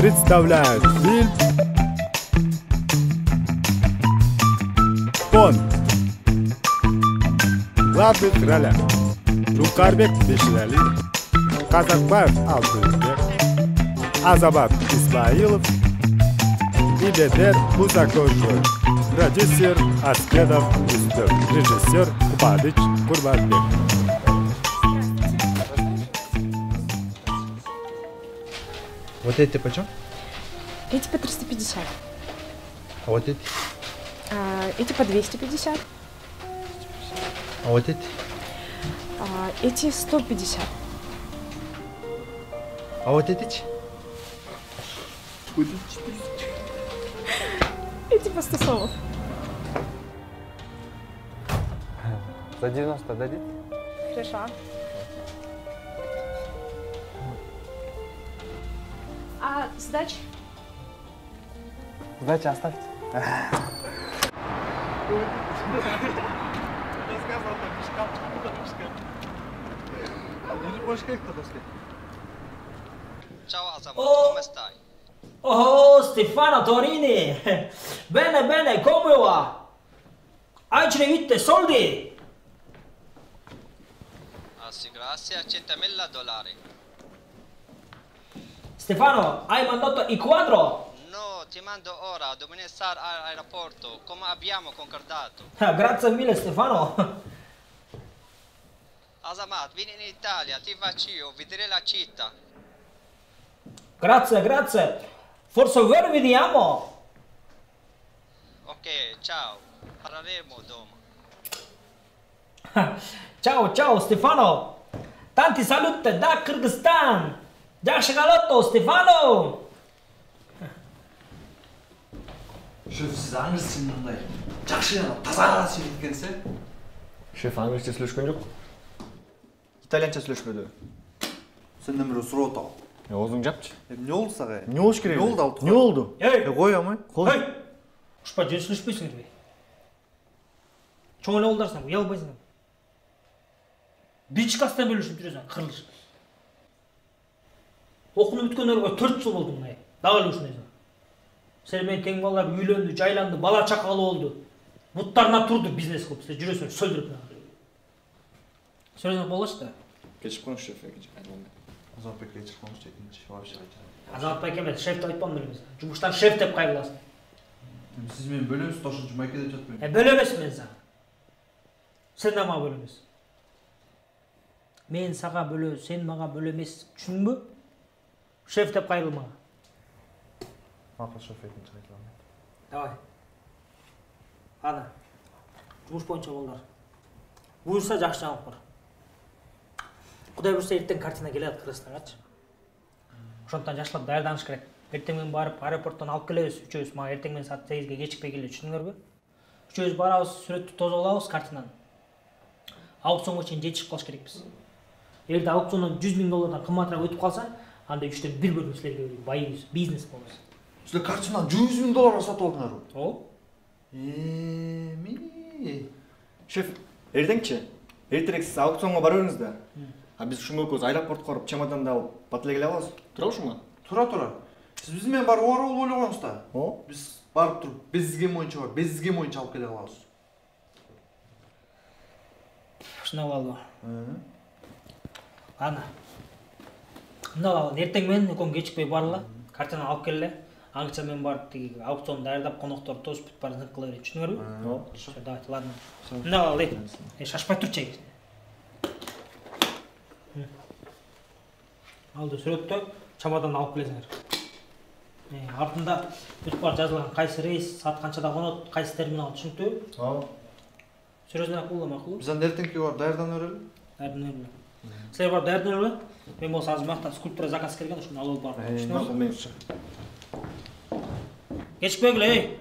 представляют фильм «Бонг». В главных ролях Жукарбек Беширалиев, Казакбаев Алтынбек, Азамат Исмаилов и Бедер Музакожой. Продюсер Аскедов Рустем, режиссер Кубадыч Курбанбек. Вот эти почем? Эти по 350. А вот эти? Эти по 250. А вот эти? Эти 150. А вот эти? Эти по 100 сомов. За 90 дадите? Хорошо. А сдача? Сдача оставьте. Ciao Asamoah, come stai? Oh, Stefano Torini! Bene, bene, come va? Hai ricevuto soldi? Ah sì, grazie, $100.000. Stefano, hai mandato il quadro? No, ti mando ora, domani stare all'aeroporto, come abbiamo concordato. Grazie mille, Stefano. Asamoah, vieni in Italia, ti faccio io, vedere la città. Grazie, grazie. Forse ora vediamo. Ok, ciao, parleremo dopo. Ciao, ciao, Stefano. Tanti saluti da Kyrgyzstan. Yaxshi galotto, Stefano. Шеф, сіз аңыз мындай жақсы таза сөйлеткенсіз. Шеф, английский сөйлешкен жоқ. Итальянша сөйлешпеді. Сен нөмірі сұрау тау. Аузың жапшы. Не олды саға? Не олыш керек? Не олды алды? Не олды? Қой амай? Ей, ұшпа жөн сөйлеспейсіңдер бе? Чоң олдарсың, ұялбайсың. Бичкастан бөліп жүрсің, қырылыш. Оқынып өткендерге 4 жыл болды мұнай. Дағыл үшін. Сен тең балалар үйленді, жайланды, бала чақалы oldu. Бұттарына тұрды бизнес қылып, сен жүресің, сөйлдіріп. Сөйлесің болашты. Кешіп қоныш, шеф. Азаматбек кешіп қоныш дейтінші. Вообще айтады. Азаматбек емес, шефті айтпам білеміз. Жұмыстан шеф деп қайбыласың. Сіз мен бөлеміз, тошы жұмайке деп жатпаймын. Бөлемес мен саған. Сен де маған бөлемес. Мен саған бөле, сен маған бөлемес. Түсін бі? Шеф деп қайбылмаға. Мақыл шеф етінші қайтыламайды. Давай. Ана. Жұмыс бойынша болдар. Бұйырса жақсы жаңалық бар. Құдай бұйырса ертең картина келеді Қырғызстанға. Ошондықтан жашылап даярданыш керек. Ертеңмен барып аэропорттан алып келебиз, үчөөбүз. Мага ертеңмен саат 8-ге кечикпей келет, түшүндүңөрбү? Үчөөбүз барабыз, сүрөттү тосуп алабыз картинаны. Аукционго чейин жетишип калыш керекпиз. Эгерде аукциондон $100.000 кымбатыраак өтүп калса, анда 3-төн 1 бөлүп силерге байыбыз, бизнес болобуз. Сіздер картинаны $100.000 сатып алдыңар ғой? О? Шеф, ертеңші. Ертерек сіз аукционға бар өріңіз да. А біз шуң өкөз аэропортқа барып чемоданды алып батылы келе аласыз. Тұра ұшыма? Тұра. Сіз бізмен барып орал ойлағаныз да. Біз барып тұрып, безізген мойынша бар, безізген мойынша алып келе аласыз. Шынау алды. Ана. Мынау алды. Ертеңмен өкөн кечикпей барыла, картинаны алып келе. Аңча мен барып тиги аукцион даярдап, конокторду тосуп бүт барын кыла берет, түшүнүңөрбү? Хорошо, давайте, ладно. Мынау алды. Шашпай турчу. Алды сүрөттө чемоданды алып келесиңер. Артында бүт бар жазылган кайсы рейс, саат канчада конот, кайсы терминал, түшүнүктүбү? Сүрөсүнө акылы макул. Биз анда эртеңки барып даярданып берели. Даярданып. Силер барып даярданып. Мен болсо азыр мактан скульптура заказ келген, ошону алып барып. Түшүнүңөрбү? Кечикпегиле, ей.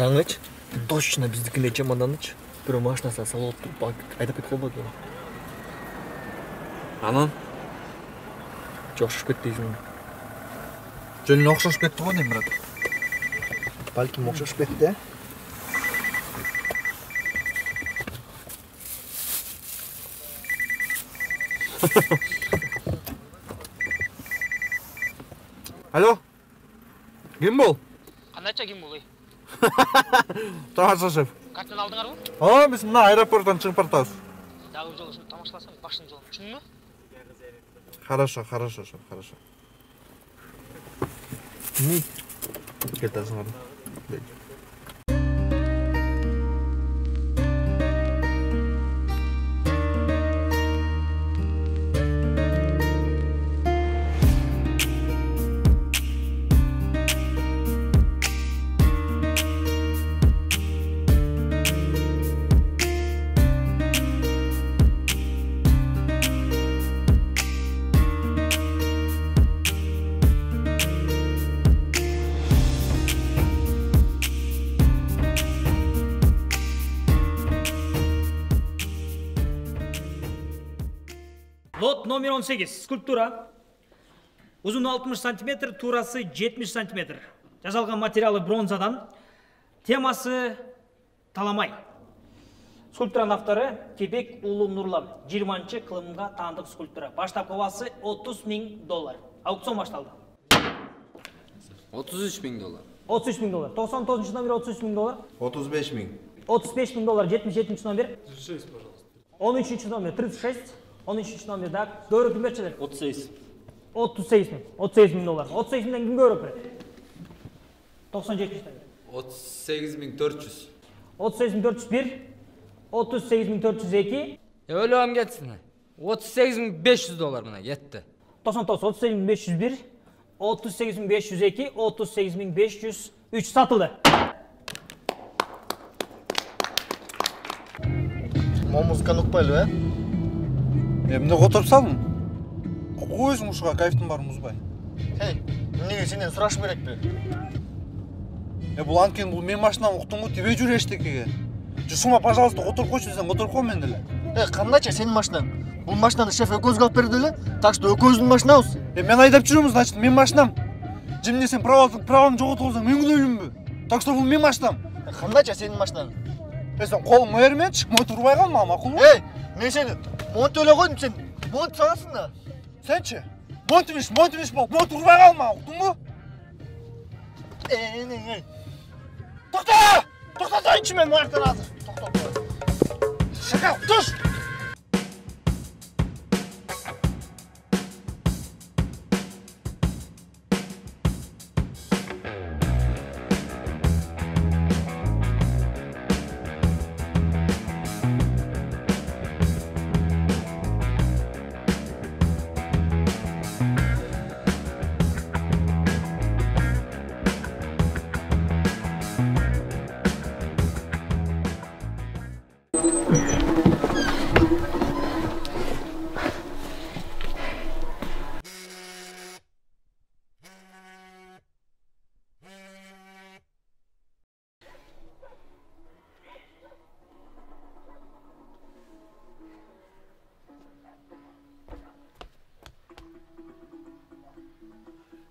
Жаңыч, точно биздикине чемоданыч. Бирөө машинасына салып туруп айдап кетип калбады. Анан Жокшуп кетти дейсиң. жөн окшошуп кетти го Немират. Балким окшошуп кетти. Алло. Ким бул? Кандайча ким бул? Тамаша шеф. Картаны алдыңарбы? Биз мына аэропорттон чыгып баратабыз. Дагы бир жолу ушуну тамашаласаң, башың жолу. Түшүндүңбү? Хорошо, шеф, хорошо. Кетасың. Лот номер 18. Скульптура. Uzunu 60 см, турасы 70 см. Жасалған материалы бронзадан. Темасы таламай. Скульптуранын автору Кебек Улуу Нурлан. 20-чы кылымга таандык скульптура. Баштапкы баасы $30.000. Аукцион башталды. $33.000. $33.000. 99 номер $33.000. 35.000. $35.000. 77 номер. 36, пожалуйста. 13 номер 36. 13 номер да. Көбүрөөк ким берчилер? 38. 38 миң. $38.000. 38 миңден ким көбүрөөк берет? 97 номер. 38.400. 38.401. 38.402. Өлөм кетсин. $38.500 мына кетти. 99 38.501. 38.502. 38.503 сатылды. Музыканы укпайлы, Эмне которуп салдың? Койсуң ушуга кайфтың барын музбай. Эмнеге сенден сурашым керекпи? Бул анткени бул менин машинам уктуңбу, тебе жүр эчтекеге. Жушуңа, пожалуйста, которуп койчу десең, которуп кой мен деле. Кандайча сенин машинаң? Бул машинаны шеф экөөбүзгө алып берди эле. Так что экөөбүздүн машинабыз. Мен айдап жүрөмүн, значит, менин машинам. Жемне сен праваңды жоготуп алсаң, мен күнөөлүүмбү? Так что бул менин машинам. Кандайча сенин машинаң? Сен колуңду бермечи, мотор урбай калма, макулбу? Мен сени монтөлө койдум, сен монт саласың да. Сенчи? Монтимиш болуп, мотор урбай калма, уктуңбу? Токто! Токтотоюнчу мен мынаяктан азыр. Токто. Шака, туш!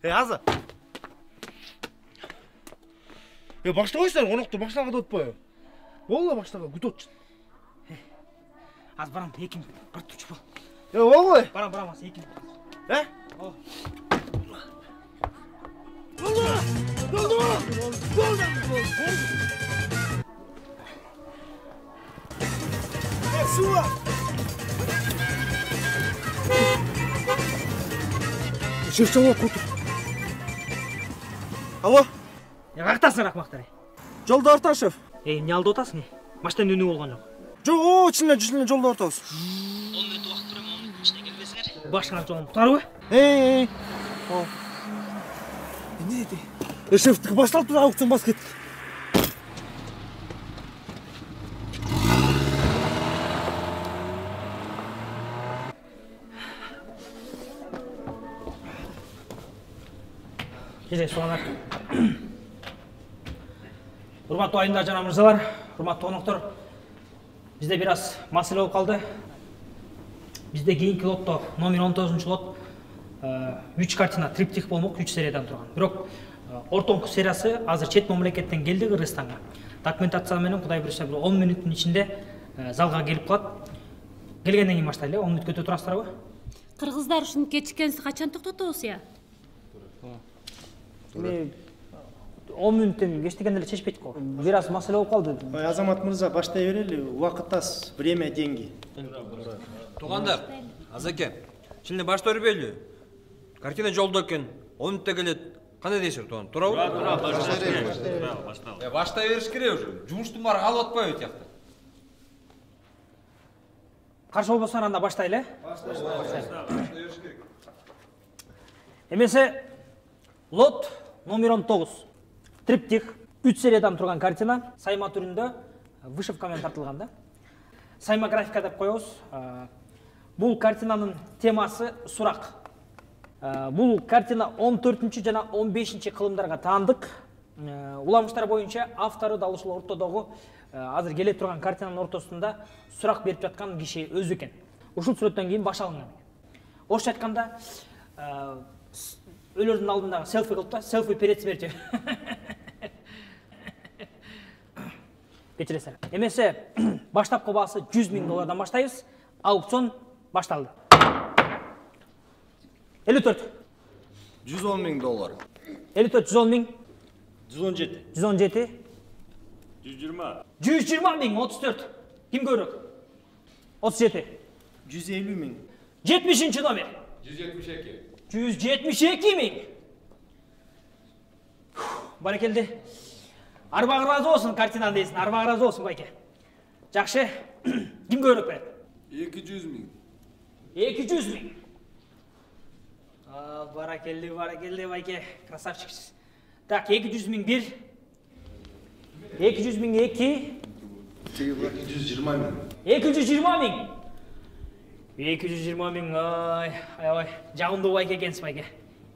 Аза. Баштабайсың, конокто баштаган деп атпайбы? Болла баштаган, күтүп атчы. Аз барам, эким бар турчу бол. Болбой. Барам, аз эким. Шеф жауап отыр. Алло? Кактасың рахмактар? Жолда орта, шеф. Эмне алды отасың? Машинадан үнү болгон жок. Жок, чынын жолда ортабыз. 10 мүнөт убакыт турам, 10 мүнөттүн ичинде келбесиңер. Башкана жолун тутарбы? Эмне деди? Шефтики башталып тур, аукцион басып кетти. Кеже суанар. Урматтуу айымдар жана мырзалар, урматтуу коноктор. Бизде бир аз маселе болуп калды. Бизде кийинки лотто номер 19 лот 3 картина триптих болмок, 3 сериядан турган. Бирок ортоңку сериясы азыр чет мамлекеттен келди Кыргызстанга. Документация менен Кудай буйруса 10 мүнөттүн ичинде залга келип калат. Келгенден кийин баштайлы, 10 мүнөт күтө турасыздарбы? Кыргыздар ушинтип кечиккенсин качан токтотобуз я? 10 мүнөттөн кечтигенде эле чечпейт го. Бир аз маселе болуп калды. Азамат мырза, баштай берели. Убакыт аз, время деньги. Туугандар, Азаке, şimdi başta өрбөйлү. Картина жолдо экен, 10 мүнөттө келет. Кандай дейсиз, тууган? Туурабы? Баштай бериш керек уже. Жумуштун баары калып атпайбы тиякта. Каршы болбосоңор анда баштайлы. Эмесе лот номер 19 триптих 3 сериядан турган картина сайма түрүндө вышивка менен тартылган да. Сайма графика деп коебуз. Бул картинанын темасы сурак. Бул картина 14 жана 15 кылымдарга таандык. Уламыштар боюнча автору да ушул ортодогу азыр келе турган картинанын ортосунда сурак берип жаткан киши өзү экен. Ушул сүрөттөн кийин баш алынган. Орусча айтканда өлөрдүн алдында селфи кылып да, селфи перед смертью. Кечиресиз. Эмесе баштапкы баасы $100,000 баштайбыз. Аукцион башталды. 54. $110,000. 54, 110,000. 117. 117. 120. 120,000, 34. Kim көбүрөөк? 37. 150,000. 70 номер. 172. 172,000. Баракелди. Арбагы разы болсун картинаны дейсин. Арбагы разы болсун байке. Жакшы. Ким көбүрөөк берет? 200,000. 200,000. Баракелди, баракелди байке. Красавчиксиз. Так, 200,000 1. 200,000 2. 220,000. 220,000. 220,000. Ай. Жагымдуу байке экенсиз байке.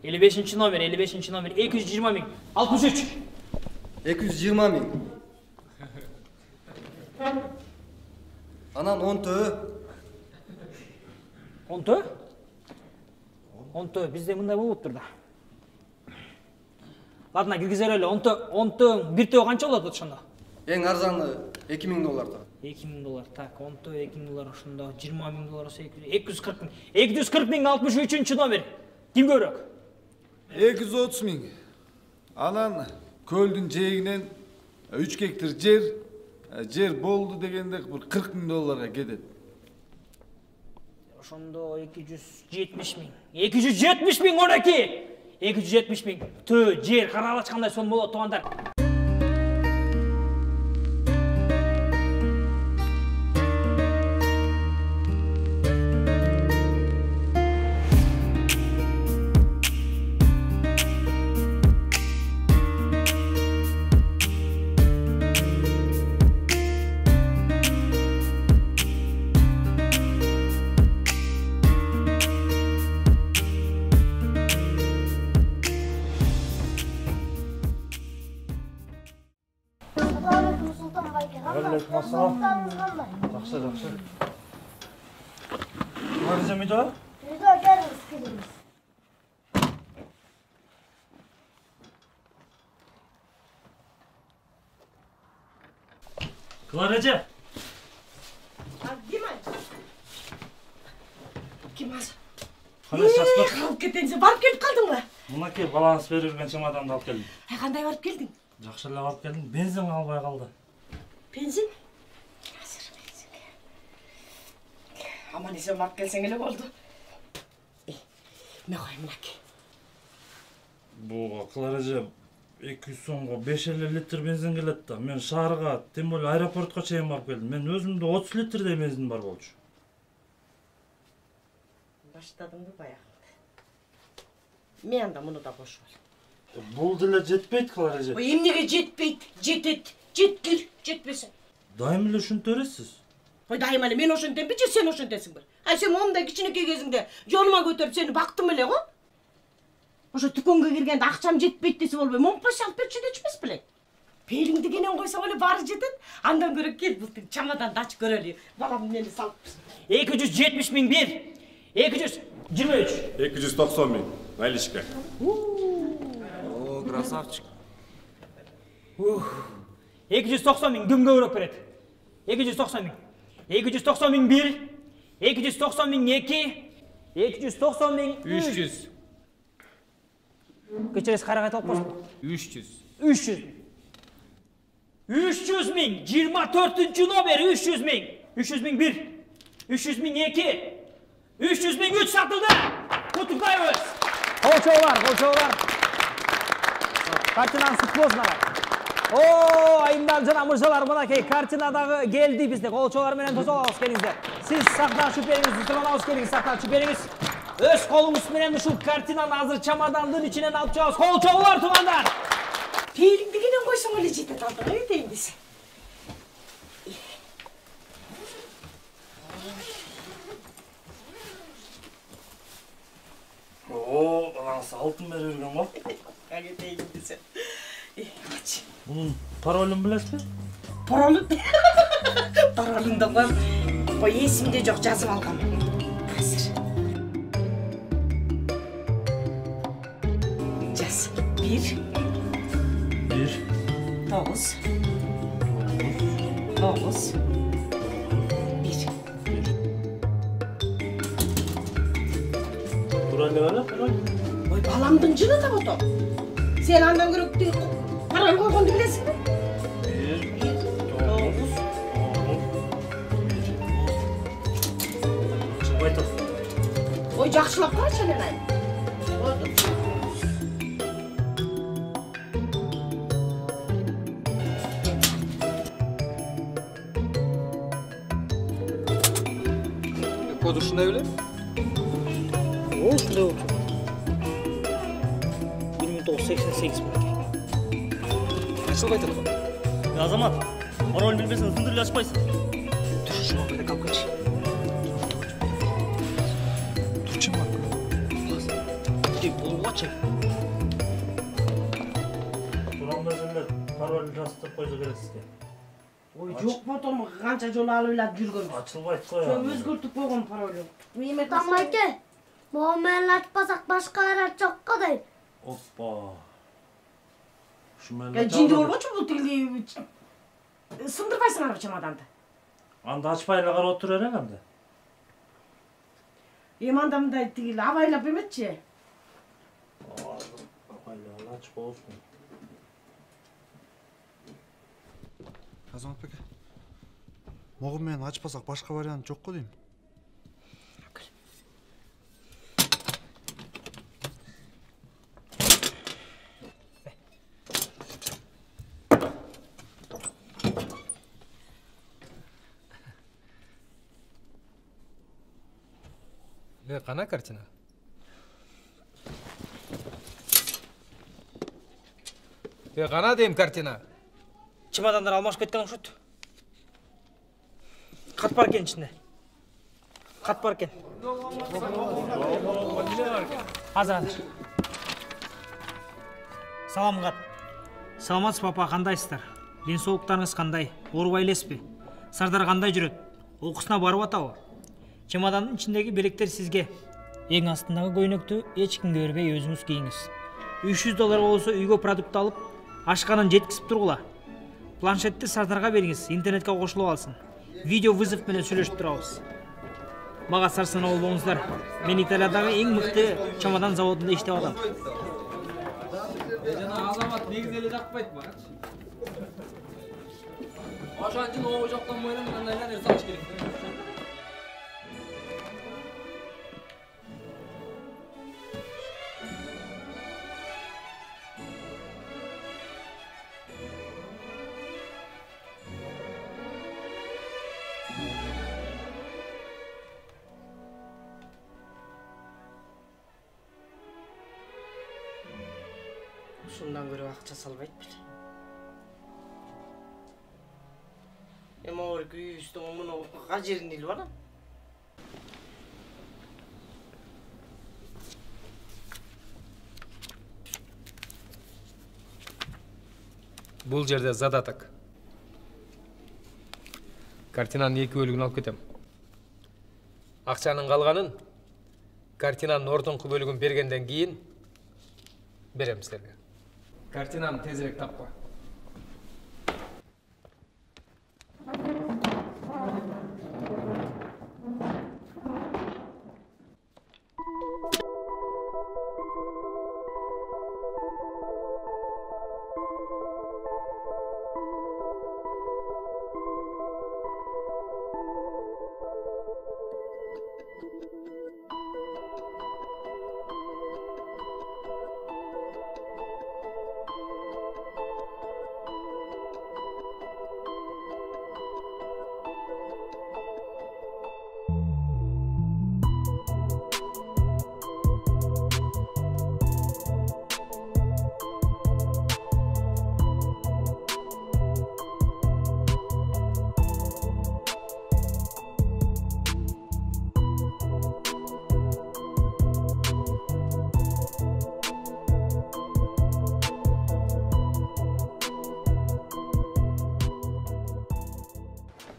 55 номер, 55 номер. 220,000. 63. 220,000. Анан 10 төө. 10 төө? 10 төө, бизде мындай болуптур да. Ладно, киргизелели. 10 төө, бир төө канча болот ошондо? Эң арзаны $2,000. $2,000. Так, 10 төө $2,000 ошондо $20,000 болсо 240,000. 240,000 63 номер. Ким көбүрөөк? 230,000. Анан көлдүн жээгинен 3 гектар жер болду дегенде бир $40,000 кетет. Ошондо 270,000. 270,000 12. 270,000. Төө жер карап ачкандай сом болот туугандар. Жақсы. Мариза үйдө? Үйдө, келиңиз. Клаража. Ким азыр? Кандай саспа? Калып кетеңиз, барып келип калдыңбы? Мынакей баланс берип жүргөн чемоданды алып келдим. Кандай барып келдиң? Жакшы эле алып келдим. Бензин албай калды. Бензин? Азыр бензинге. Аман эсен барып келсең эле болду. Мен кой мынакей. Буга Клаража 200 сомго 5 литр бензин келет да. Мен шаарга, тем более аэропортко чейин барып келдим. Мен өзүмдө 30 литрдей бензин бар болчу. Баштадыңбы баягы? Мен анда муну да бошуп ал. Бул деле жетпейт Клаража. Эмнеге жетпейт? Жетет. Жеткир, жетпесин. Дайым эле ушинте бересиз. Ой, дайым эле мен ошентемби же сен ошентесиңби? Ай сен момундай кичинекей кезиңде жолума көтөрүп сени бактым эле го. Ошо дүкөнгө киргенде акчам жетпейт десе болбой, момпас алып берчи дечпес белең. Pelingdi kenen koysang öyle bari жетет. Andan göre gel bu çamadan aç görelim. Balam meni salıp. 270.001, 223. 290 bin. Наличка. О, красавчик. 290.000 кімге өріп береді? 290.000. 290.001, 290.002, 290.000. 300. Кечерес қарағайт алып қойсын. 300. 300.000. 300.000. 24. номер 300.000. 300.001, 300.002, 300.003 satıldı. Kutuktayız. Kolçoğlar. Kартинаны sık bozmalar. Oo, ayımdan cana mırsalar mınakey. Kartinaдағы geldi bizde. Kolçoğlar menen toz alağız kelingizler. Siz saktan şüpheliniz, tutulağız kelingіз, saktan şüpheliniz. Öz kolumuz menen şu kartinаны hazır çamadandığın içinden alıp çağız. Kolçoğlar tuğanlar. Pelingdi kenen koysang öyle жетет aldım. Evet deyimiz. Oo, anası altın verirken bak. Evet deyimiz. Aç. Bunun parolünü bilesizmi? Parolun. Parolun da var. Koy esimde yok жазып algam. Hazır. Jaz. 1 9 9 1. Parol ne var? Oy balamdın jını da oto. Sen andan görüp parol koyganды bilesizmi? 9 Oy жақшылап қарашы Ленай. Kodu şunday öyle? О, şunday oldu. 1988 Kaç yıl baytalı? Азамат, пароль білмесең ысындырып ашпайсың. Dur şu mapede kalk kaç. Turçun var. Болуғачы. Turan mezunlar parolünü rastırıp koysa gerek sizge. Oy жоқ потом қанша жол алып илап жүргөн. Açılmaydı koy Çok abi. өзгөртүп койгон паролю. Меймет Tamake, muamele açmasak başka araç çok kadar. Hoppa. Şu Ya melek жинди aldı. болбочу бул тиги сындырбайсыңарбы чамаданды. Anda açmayla kara oturur herhalde. Эми анда мындай тиги абайлап эметчи. Hayla açık olsun. Азамат беке. Моғын менен ачпасак башка вариант жок го дейм. Қана картина? Қана дейм картина? Чемодандар алмашып кеткен ұқсайды. Қат бар екен ішінде. Қат бар екен. Азыр. Салам қат. Саламатсыз папа, қандайсыздар? Денсаулықтарыңыз қандай? Оорубай элеспи? Сардар қандай жүрөт? Окуусуна барып атабы? Чемоданның içindeki белектер сизге. Ең астындағы көйнөктү эч кимге бербей өзүңүз кийиңиз. $300 болсо үйгө продукт алып, ашканын жеткизип тургула. Планшетти Сардарга бериңиз, интернетке кошулуп алсын. Видео вызов менен сүйлөшүп турабыз. Мага сарсанаа болбоңуздар. Мен Италиядагы эң мыкты чемодан заводунда иштеп атам. Жана Азамат негизи эле жакпайт мага. Ошон үчүн о жактан бойлон мындайлар нерсе алыш керек. Ушундан көрө акча салбайт беле. Эми орки үйүбүздүн муну кажерин ил бар. Бул жерде задаток. Картинанын 2 бөлүгүн алып кетем. Акчанын калганын картинанын ортоңку бөлүгүн бергенден кийин берем силерге. Картинаны тезирээк тапкыла.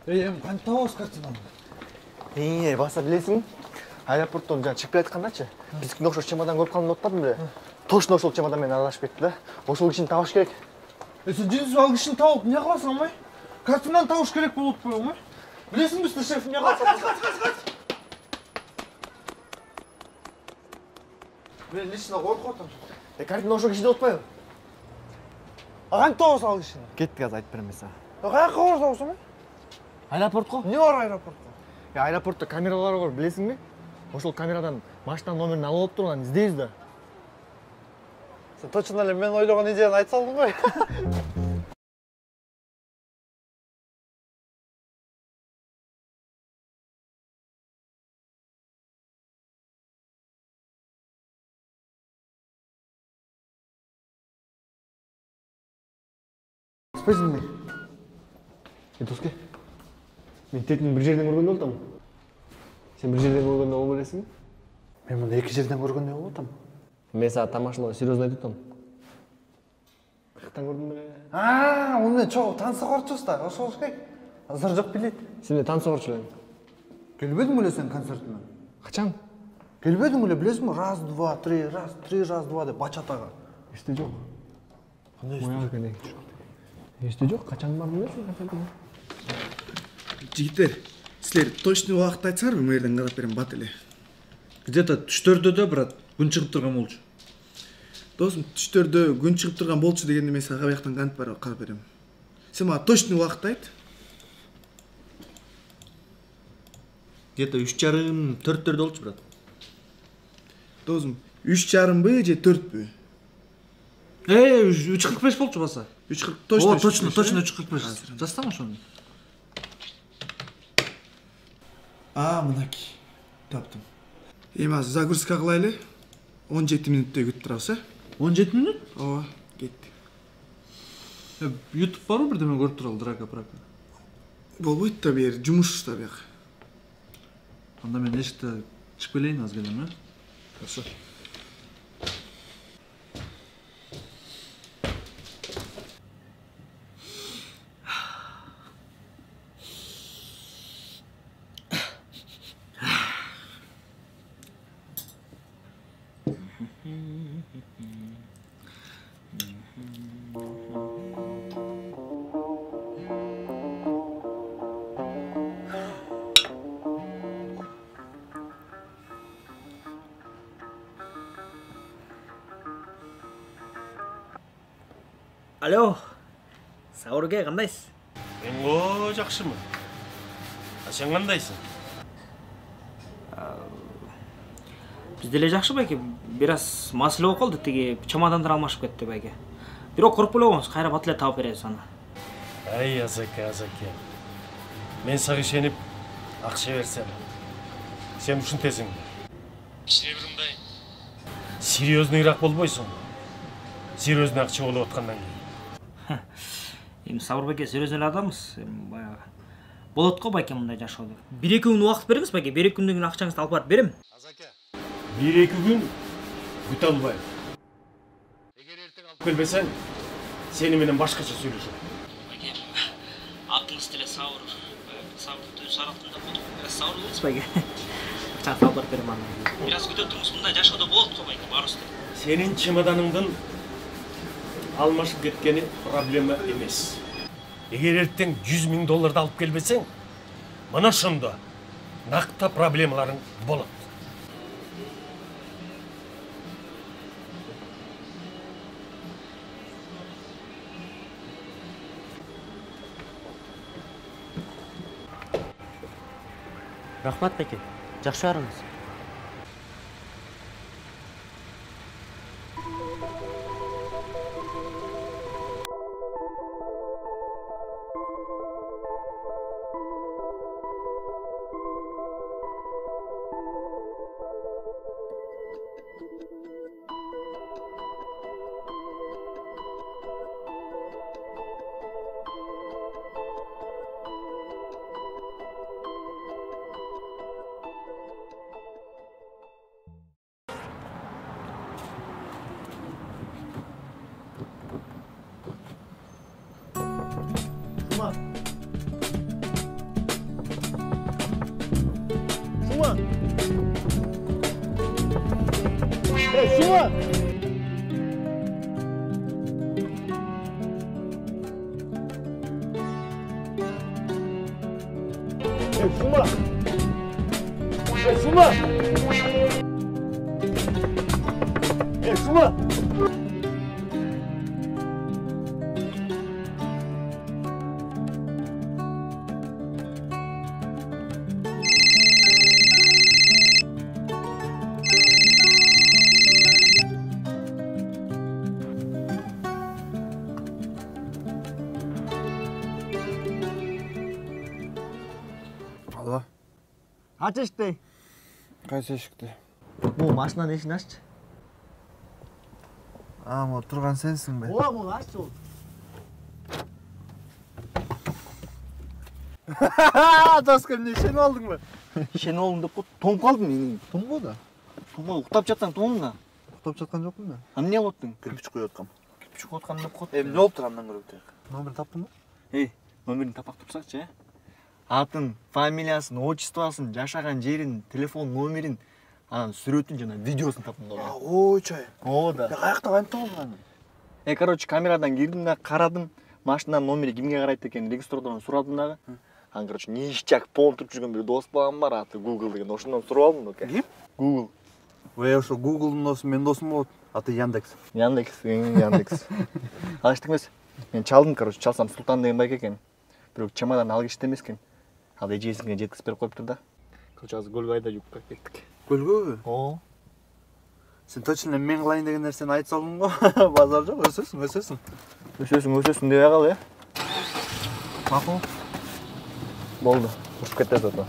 Эм, қанша табасыз картинаны? Баса білесің? Аэропорттан жаңа шығып келе жатқандачы. Биздикине окшош чемодан көрүп калдым деп атпадым беле? Точно ошол чемодан менен аралашып кетти да. Ошол кишини табыш керек. Сен жинсиз ал кишини табып эмне кыласың амай? Картинаны табыш керек болуп атпайбы амай? Билесиңби сиз шеф эмне кыласың? Мен лично коркуп атам. Картина ошол киши деп атпайбы? Кантип табасың ал кишини? Кетти азыр айтып берем мен сага. Каяка барып табасың амай? Аэропортко? Эмне бар аэропортто? Аэропортто камералар бар, билесиңби? Ошол камерадан машинанын номерин алып алып турган издейбиз да. Сен точно эле мен ойлогон идеяны айта салдың ғой. Спасибо. Доске. Мен тетini bir жерден көргөндөй болуп атам. Сен bir жерден көргөндө болуп бересиңби? Мен муну 2 жерден көргөндөй болуп атам. Мен сага тамашалоо серьезно айтып атам. Каяктан көрдүң беле? Уну чогуу таанса корчусуз да, ошол керек. Азыр жок билет. Сен де таанса корчу элең. Келбедиң беле сен концертиме? Качан? Келбедиң беле, билесиңби? Раз, два, три, раз, два деп бачатага. Эсте жок. Кандай эсте? Эсте жок, качан бардым белесиң концертиме? Жигиттер, силер точный убакытты айтсаңарбы, мен жерден карап берем бат эле. Где-то түштөрдө брат, күн чыгып турган болчу. Досум, түштөрдө күн чыгып турган болчу дегенде мен сага бияктан кантип барып карап берем. Сен мага точный убакытты айт. Где-то 3:30-4 болчу, брат. Досум, 3:30 же 4? 3:45 болчу баса. 3:40 точно. Точно 3:45. Жазсаң ошону. Мынаки. Таптым. Эми азыр загрузка кылайлы. 17 мүнөттөй күтүп турабыз, 17 мүнөт? Ооба, кетти. YouTube барбы бирдеме көрүп туралы, драка. Болбойт да бери, жумуш да бияк. Анда мен эшикте чыгып келейин аз келем, Хорошо. Алло, Сауырге кандайсыз? Мен жакшымын. Сен кандайсың? Биз деле жакшы байке, бир аз маселе болуп калды, тиги чемодандар алмашып кетти байке. Бирок коркпой эле коңуз, кайра бат эле таап беребиз аны. Ай, Азаке. Мен сага ишенип акча берсем, сен ушинтесиң. Кичине бир мындай серьезныйраак болбойсуң. Серьезный акча болуп аткандан кийин. Эми Сабыр байке серьезный эле адамбыз. Баягы болот го байке мындай жашоодо. 1-2 күн убакыт бериңиз байке, 1-2 күндөн кийин акчаңызды алып барып берем. Азаке. 1-2 күн күтө албайм. Эгер эртең алып келбесең, Seni менен башкача сүйлөшөм. Атыңыз тиле сауыр. Сауыр саратында болуп, бираз сауыр болсун байке. Акча калдырып берем аны. Бираз күтө туруңуз, мындай жашоодо болот го байке, баарыбыз. Senin чемоданыңдын алмашып кеткени проблема эмес. Эгер эртең $100,000 алып келбесең, мына ошондо накта проблемаларың болот. Рахмат байке. Жакшы барыңыз. Алло. Ач эшикти. Кайсы эшикти? Бул машинанын эшигин аччы. Мо турган сенсиңби? Ооба, могу аччы бол. Доска, эмне ишенип алдыңбы? Ишенип алдым деп коет. Тоңуп калдым мен. Тонго да. Тонго уктап жатсаң тоңуң да. Уктап жаткан жокмун да. Эмне кылып аттың? Кирпич куюп аткам. Кирпич куюп аткам деп коет. Эмне болуптур андан көрө? Номерин таптыңбы? Номерин тапак турсакчы, атын, фамилиясын, отчествосын, жашаган жерин, телефон номерин, анан сүрөтүн жана видеосун таптым да. Ойчай. Ооба. Каякта кантип болгон? Короче, камерадан кирдим да, карадым. Машинанын номери кимге карайт экенин регистратордон сурадым дагы. Анан, короче, ништяк полн туруп жүргөн бир дос балам бар, аты Google деген. Ошондон сурап алдым да. Ким? Google. Ошо Google'дун досу менин досум болот. Аты Яндекс. Яндекс. Ал эчтеке эмес. Мен чалдым, короче, чалсам Султан деген байке экен. Бирок чемодан алып кетти эмес экен. Ал эжесине жеткизип берип коюптур да. Короче, азыр көлгө айдап жүк кеттик. Көлгөбү? Оо. Сен точно мен кылайын деген нерсени айтып салдың го. Базар жок, өсөсүң. Өсөсүң дебей кал, э. Макул. Болду. Ушуп кетет ото.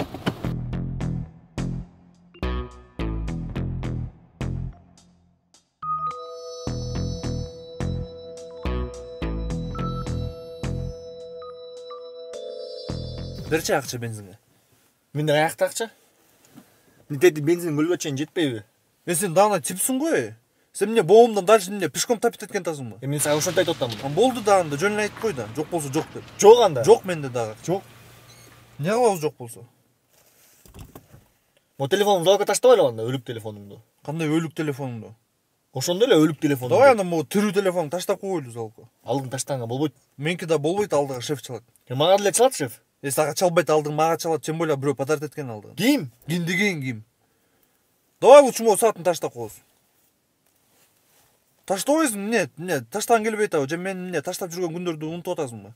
Берчи акча бензинге. Менде каякта акча? Митети бензин көлгө чейин жетпейби? Сен дагы типсиң го. Сен эмне боомдон дальше эмне пешком тапып кеткен атасыңбы? Мен сага ошентип айтып атамын. Болду да анда жөн эле айтып кой да. Жок болсо жок деп. Жок анда. Жок менде дагы. Жок. Эмне кылабыз жок болсо? Мо телефонумду залга таштабай эле анда, өлүк телефонумду. Кандай өлүк телефонуңду? Ошондой эле өлүк телефон. Давай анда могу тирүү телефон таштап коелу залга. Алдың таштаганга болбойт. Меники да болбойт, алдыга шеф чалат. Мага деле чалат шеф. Сага чалбайт, алдың мага чалат, тем более бирөө подарок эткен алдыга. Ким? Ким? Давай лучше могу саатын таштап коебуз. Таштабайсың, эмне? Таштаган келбей атабы? Же мен эмне таштап жүргөн күндөрдү унутуп атасыңбы?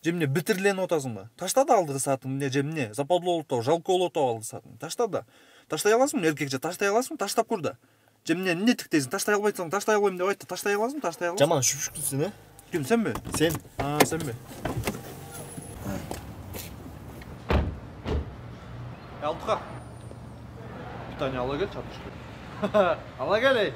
Же эмне битириленип атасыңбы? Ташта да алдыгы саатын, эмне же эмне? Западло болуп атабы? Жалко болуп атабы алдыгы саатын? Ташта да. Таштай аласыңбы, эркекче таштай аласыңбы? Таштап көр да. Же эмне тиктейсиң? Таштай албайсың, таштай албайм деп айтты. Таштай аласың, таштай аласың. Жаман шүпшүксүң, э? Ким, сенби? Сен. Сенби. Алтыка. Питание ала кел, чатышты. Ала кел, ей.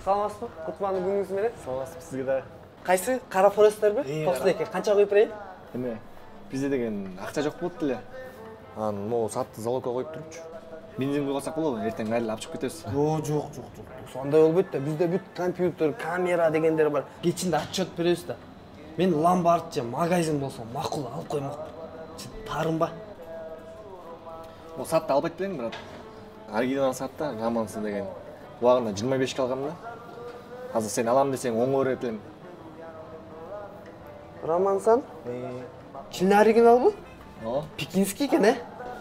Саламатсызбы? Кутмандын күнүңүз менен. Саламатсызбы, сизге да. Кайсы? Кара форесттерби? Токсудеке, канча коюп берейин? Эме, бизде деген акча жок болот эле. Анан могу саатты залогко коюп турчу. Бензин құйғансақ болады, ертең әлі алып шығып кетесіз. Жоқ. Сондай болбойт да. Бізде бүт компьютер, камера дегендер бар. Кечинде отчет беребиз да. Мен ломбардчы, магазин болсо макул алып коймокмун. Тарынба. Ол сатты албайт белең, брат. Оригинал сатта, жамансыз деген. Уағында 25-ке алғам да. Азыр сен алам десең 10 € етілем. Романсан? Чын оригинал бу? Пекинский екен, э?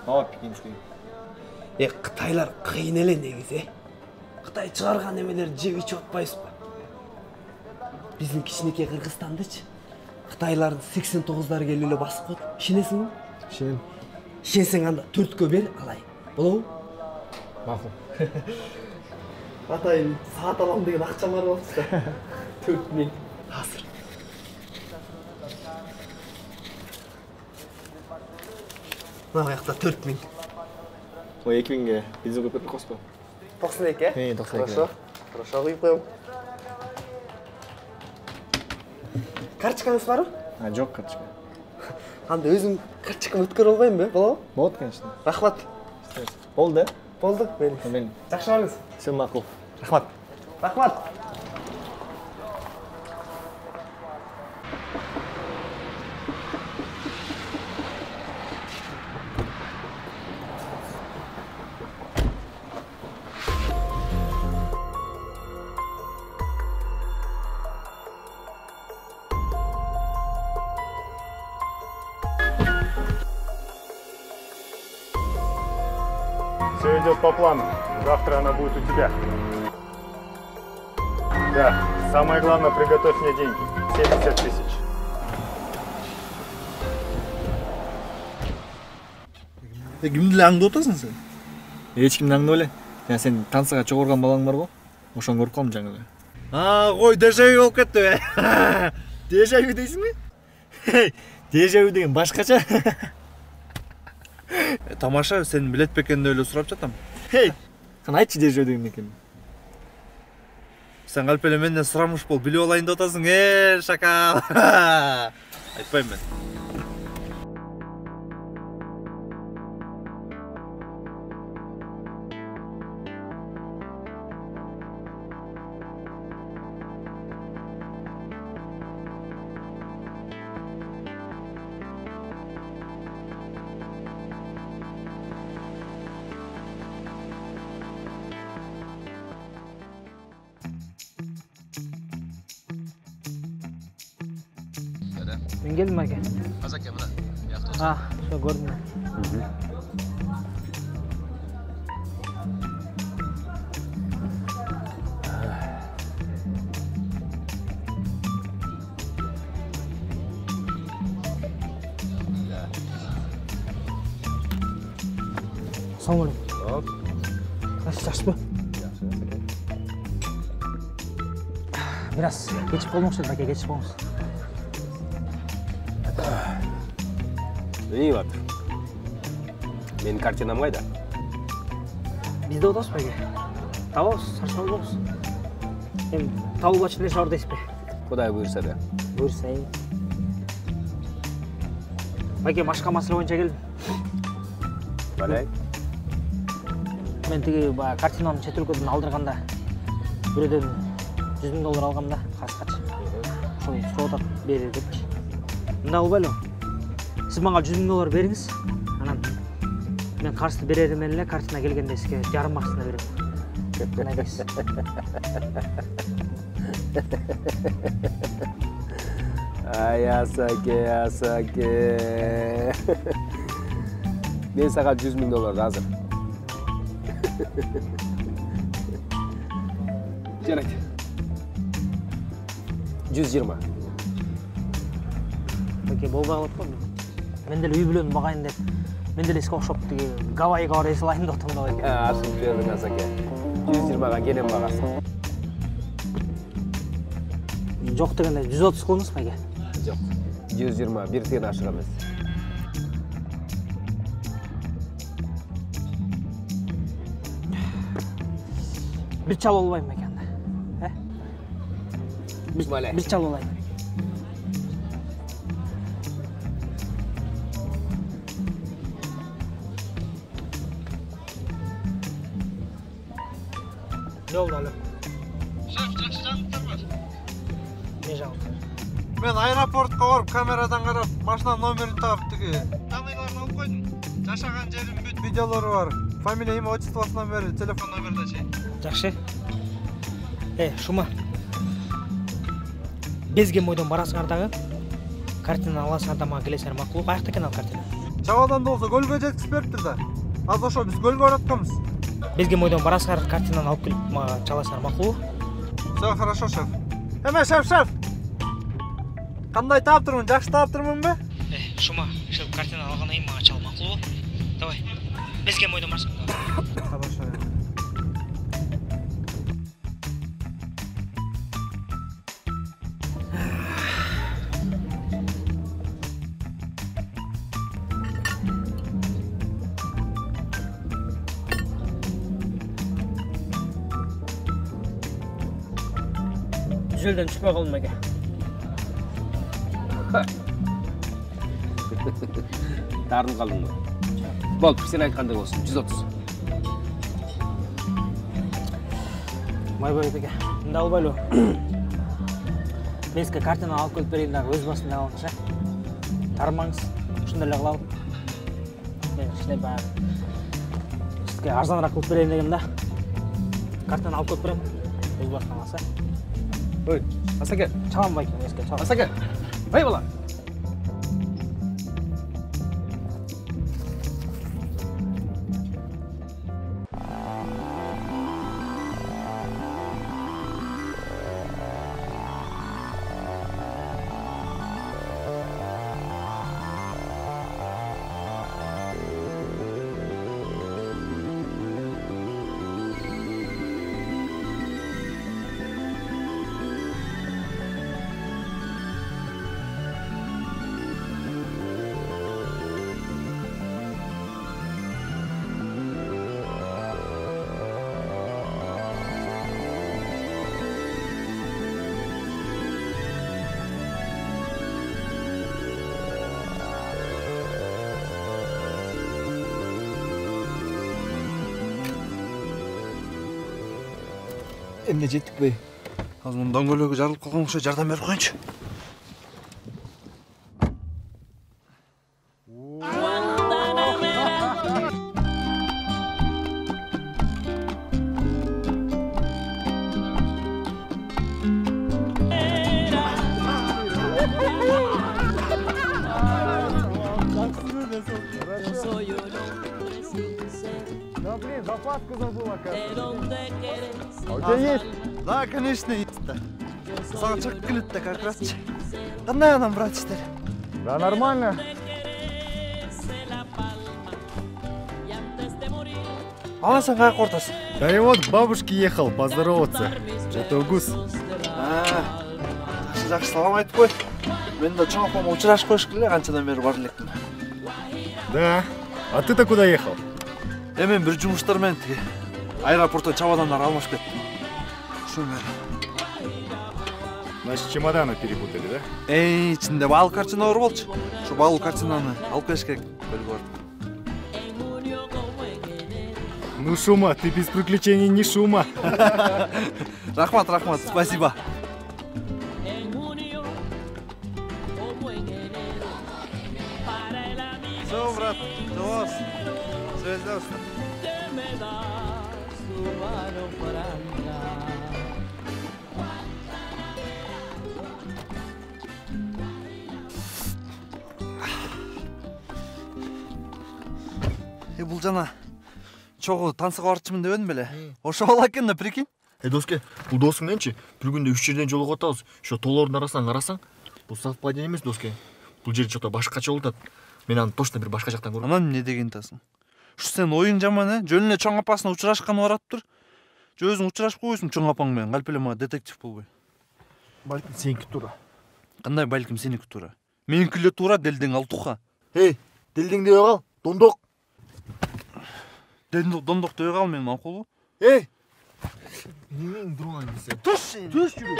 Пекинский. Қытайлар қиын эле негизи. Қытай чыгарган эмелерди жеп ичип атпайсызбы? Биздин кичинекей Кыргызстандычы Қытайлардын 89-дар келип эле басып койду. Ишенесиңби? Ишенем. Ишенсең анда 4кө бер, алайын. Болобу? Макул. Атайын саат алам деген акчам бар болчу да. 4000. Азыр. Мына жакта 4000. О 2000-ге бензин құйып кетіп қоспа. 92, э? 92. Хорошо, құйып қоям. Карточкаңыз бар? Жоқ карточка. Анда өзім карточкам өткөрө албайм бе? Болобу? Болот, конечно. Рахмат. Болды? Болды, мейлі. Жақсы болыңыз. Все мақұл. Рахмат. Рахмат. Все идет по плану. Завтра она будет у тебя. Да, самое главное, приготовь мне деньги. 70 000. Кимди аңдып отасың сен? Ешкимди аңдабай эле. Сен танцыга чогорган балаң бар го? Ошону көрүп калдым жаңы эле. Кой, дежавю болуп кетти. Дежавю дейсиңби? Дежавю деген башкача. Тамаша, сен билет бекенде эле сурап жатам. Кана айтчы дежавю деген экен. Сен калп эле менден сурамыш бол, билип алайын деп атасың, шакал. Айтпайм мен. Мен келдім әке. Азаке, мына. Шо көрдім. Assalamualaikum. Nasıl жақсы? Biraz geçip olmak üzere, geçip olmuş. İyi var. Benim kartınam kayda? Bizde odası peki. Tavus, sarşal boğuz. Hem tavuğu açınca şardayız be. Kuday buyursa da. Buyursa iyi. Peki başka masraf oyunca geldim. Balay? Ben tegi kартинаны чет өлкөдөн алдырганда бирөөдөн $100,000 алгам да, каскач. Ошол сурап берер депчи. Мында кылбайлы. Сиз мага $100,000 бериңиз. Анан мен каршты берерим эле, картина келгенде сизге жарым акчасына берем. Кандай дейсиз? Ay Asake. Ben sana $100,000 hazır. Жарайт. 120. Пеке болбай калат го. Мен деле үй бүлөнү багайын деп. Мен деле сизге окшоп тиги Гавайга барып эсилайын деп атам да экен. Ашып бердиң Асаке. 120га келем багасы. Жок дегенде 130 кылыңыз пеке. Жок. 120 бир тыйын ашык эмес. Bir çal olmayın mekanda. He? Bir çal olayım. Ne oldu hala? Şef, жақсы жаңалықтар. Ne жаңалықтар? Мен аэропортқа барып камерадан қарап, машина номерін тауып тіге. Даныйларын алып қойдым. Жашаған жерім бүт видеолары бар. Фамилия, имя, отчествосынан бері, телефон номерді ше. Жақсы. Шума. Безген мойдан барасыңардағы картина аласыңар да маған келесіңер мақұл. Қаяқта екен ал картина? Чабадан да болса гөлге жеткізіп беріпті да. Az ошо біз гөлге баратқанбыз. Безген мойдан барасыңар картинаны алып келіп маған çalасыңар мақұл. Все хорошо, шеф. Эме, шеф. Қандай таап тұрмын? Жақсы таап тұрмын бе? Шума, шеф картина алғаннан кейін маған çал мақұл. Давай. Безген мойдан барсың. Хорошо. Жүзелден түспей қалдым әке. Тарынып қалдың ба? Болды, сен айтқандай болсын, 130. Майбай әке, мында албайлы. Мен сізге картина алып келіп берейін дағы өз басында алыңыз, тармаңыз, шындайлы қылалым. Мен кішкене бәрі сізге арзанырақ қылып берейін дегем да. Картина алып келіп беремін, өз басына алыңыз. Ой, Асаке. Çalam bayım, eski çalam. Асаке, бай бала. Emne жеттік бе? Az мұның дөңгелегі жарылып қалған ұқсай жардам беріп қойыншы. Запаска забыла, кажется. У тебя есть? Да, конечно, есть. Саған чак келеді как раз. Қандай адам, братчтар? Да, нормально. Ана сен қай қортасың? Да и вот к бабушке ехал поздороваться. Жатаугус. Жақсы салам айтып қой. Мен де чоң апама ұшырашып қойшы келе, қаншадан бері бар лекпін. Да. А ты-то куда ехал? Мен бір жұмыстармен аэропортта чабадандар алмашып кеттім. Шу бері. Значит, чемоданы перепутали, да? İçinde bal kartına var bolç. Şu bal kartınаны алып келиш керек. Бөлгө бар. Ну, Шума, ты без приключений не Шума. Рахмат, спасибо. Все, брат, давай. Связался. Бұл жана чоғы тансыға барчымын деп едім беле. Ошо бала экен да, прикинь. Доске, бұл досың менчи? Бір күнде 3 жерден жолугуп атабыз. Ошо тоолордун арасынан карасаң, бұл совпадение эмес, Доске. Бұл жер чото башкача болуп атат. Мен аны точно бир башка жактан көрдүм. Анан эмне деген тасың? Ушу сен оюң жаман, жөн эле чоң апасына учурашканы барат тур. Же өзүң учурашып койсуң чоң апаң менен, калп эле мага детектив болбой. Балким сеники туура. Кандай балким сеники туура? Меники эле туура, делдең алтуха. Делдең дебей кал, дондок. Дондок дебей кал, мен макулбу? Нең дуруңан келсе? Түш жүрү.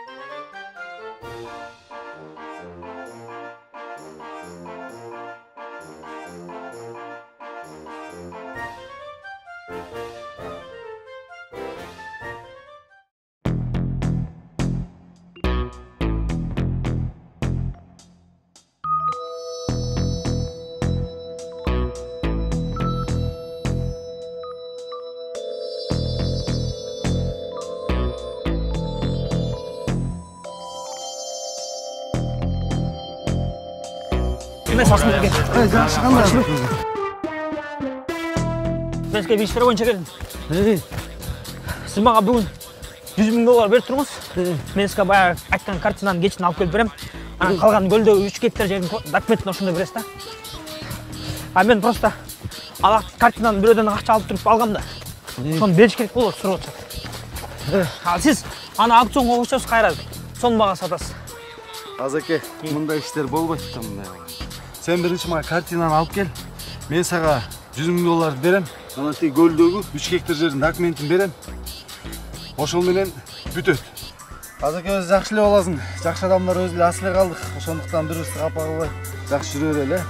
Кандай сасың келген? Жакшы кандай? Бізге бейіштері бойынша келін. Сіз маға бүгін $100,000 беріп тұрмыз. Мен сізге баяғы айтқан картинаның кечін алып келіп берем. Қалған көлдегі 3 гектар жердің документін ошында бересіз да. А мен просто ала картинаның біреуден ақша алып тұрып алғам да. Соны беріш керек болады, сұрап отырсақ. Ал сіз ана аукционға қойсаңыз қайрады. Соны маған сатасыз. Азеке, мындай иштер болбойт да мындай. Сен биринчи мага картинаны алып кел. Мен сага $100,000 берем. Анан тиги көлдөгү 3 гектар жердин документин берем. Ошол менен бүтөт. Азеке өзү жакшы эле боласың. Жакшы адамдар өзү эле ас эле калдык. Ошондуктан бирибизди капа кылбай жакшы жүрө берели, э?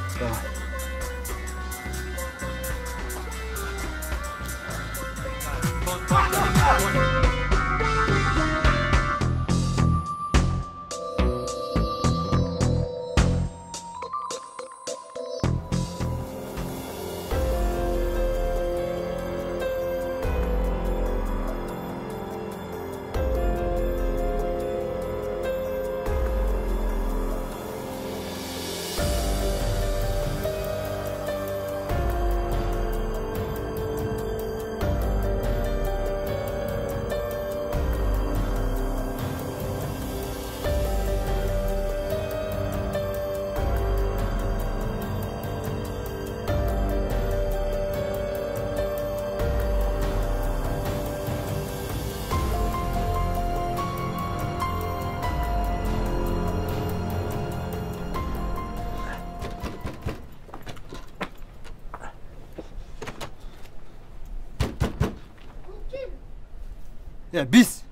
Ya biz.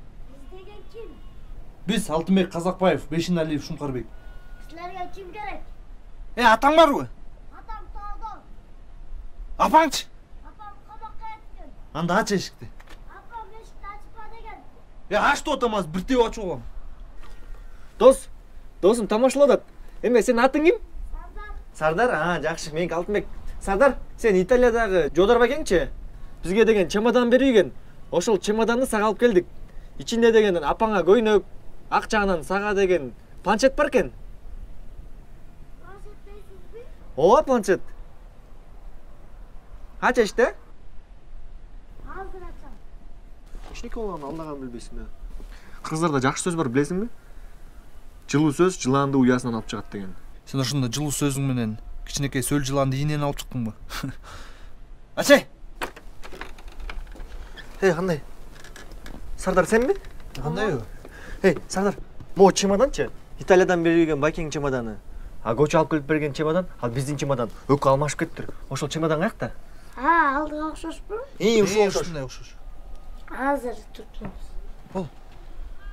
Bizden kim? Biz Алтынбек Казакбаев, Бешиналиев, Шумкарбек. Sizlerge kim gerek? Атаң бар ғой? Atam sağda. Апаңчы? Apam kamakka etken. Анда ач эшикти. Apam eşikti açma degen. Ачты отамаз, биртеп ачып алам. Досым тамашаладат. Эме сен атың ким? Сардар. Жакшы, меники Алтынбек. Сардар, сен Италиядагы Жодар бакеңчи? Бизге деген чемодан берген. Ошол чемоданды сага алып келдик. Ичинде деген апаңа көйнөк, акчанан сага деген планшет бар экен. Planşet deysizби? Ооба, планшет. Канча иште? Азыр açam. Эчтеке болгонун алдаган билбейсиң да. Кыргыздарда жакшы сөз бар, билесиңби? Жылуу сөз жылаанды уясынан алып чыгат деген. Сен ошондо жылуу сөзүң менен кичинекей сөл жылаанды ийинен алып чыктыңбы? Ачай! Кандай? Сардар сенби? Кандай? Сардар, могу чемоданчы? Италиядан берилген байкеңдин чемоданы. А көчө алып келип берген чемодан, ал биздин чемодан. Экөө алмашып кеттир. Ошол чемодан каякта? Алдыга окшошпу? Ушундай окшош. Азыр туттубуз. Бол.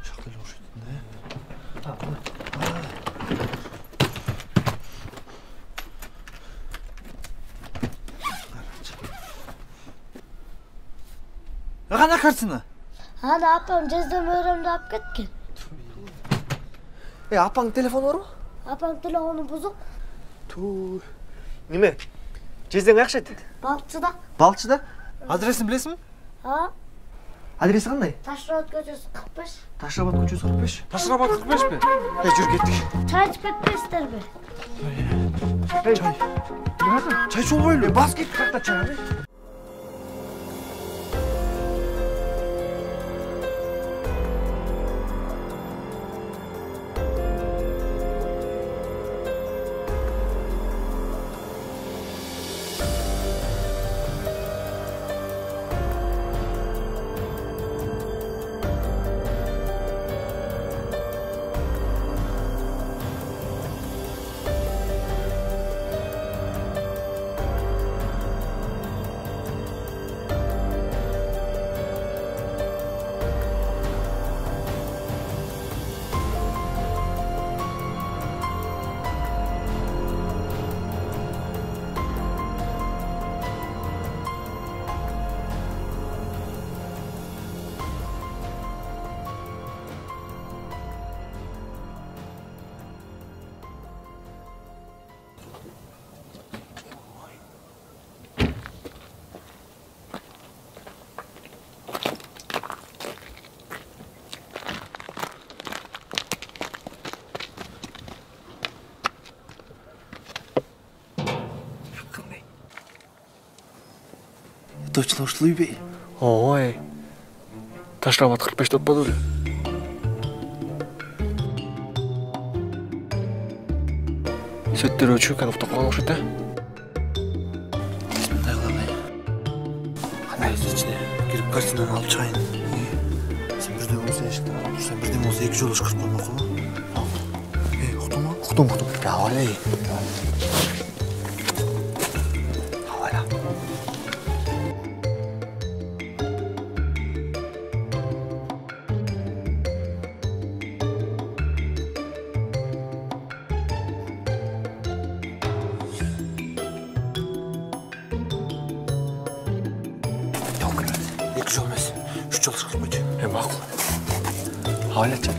Шакта эле окшойт да. Кандай картина? Ана апам жаздан өрөмдү алып кеткен. Апаң телефону барбы? Апам телефону бузук. Неме? Жезден кайакшайт? Балчыда. Балчыда? Адресин билесиңби? Адреси кандай? Ташрабат көчөсү 45. Ташрабат көчөсү 45. Ташрабат 45 пе? Жүр кеттик. Чай ичип кетпейсиздерби? Чай ичип албайлы. Бас кеттик какта чай. Точно ушли бей. Ой. Таштабат 45 отпады эле. Сөттөр өчүп кана уктап калган окшойт, Бисмилlah кылайын. Кандай ичине кирип картинаны алып чыгайын. Сен бирден болсо эшикти карап турсаң, бирден болсо эки жолу кырып коймокпу? Уктуңбу? Уктум. Давай. Эки жол эмес, 3 жол кырып койчу. Макул. Алачы.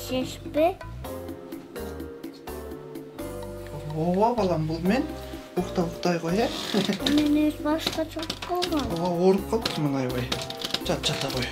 Şişbe. Ооба балам, бул мен уктай кой, Мен өз башка чыгып калган. Ооруп калыптырмын аябай. Жата кой.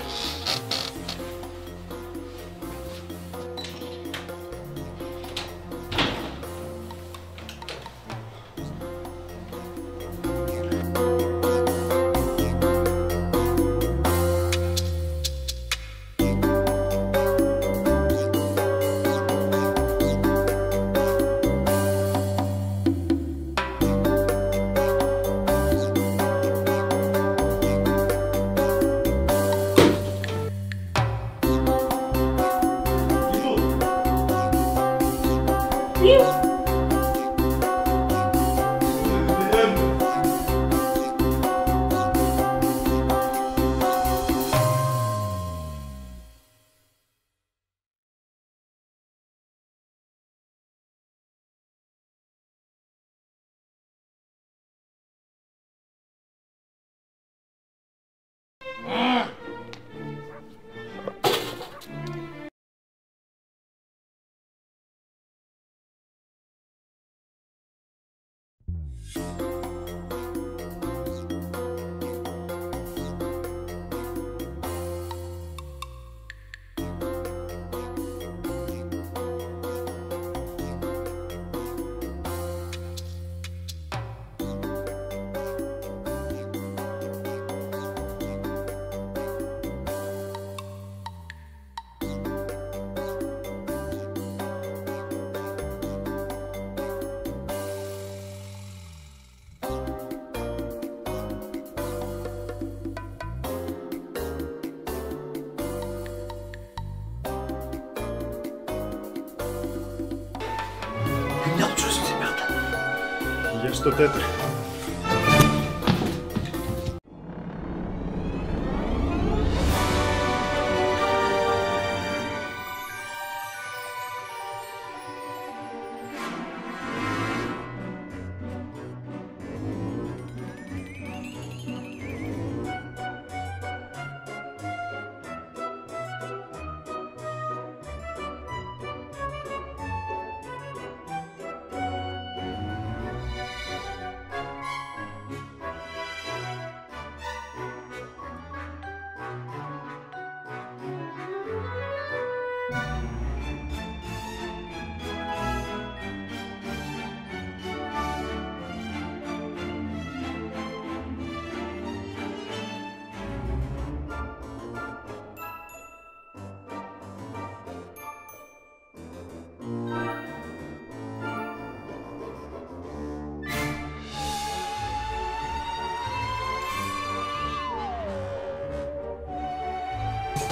что ты...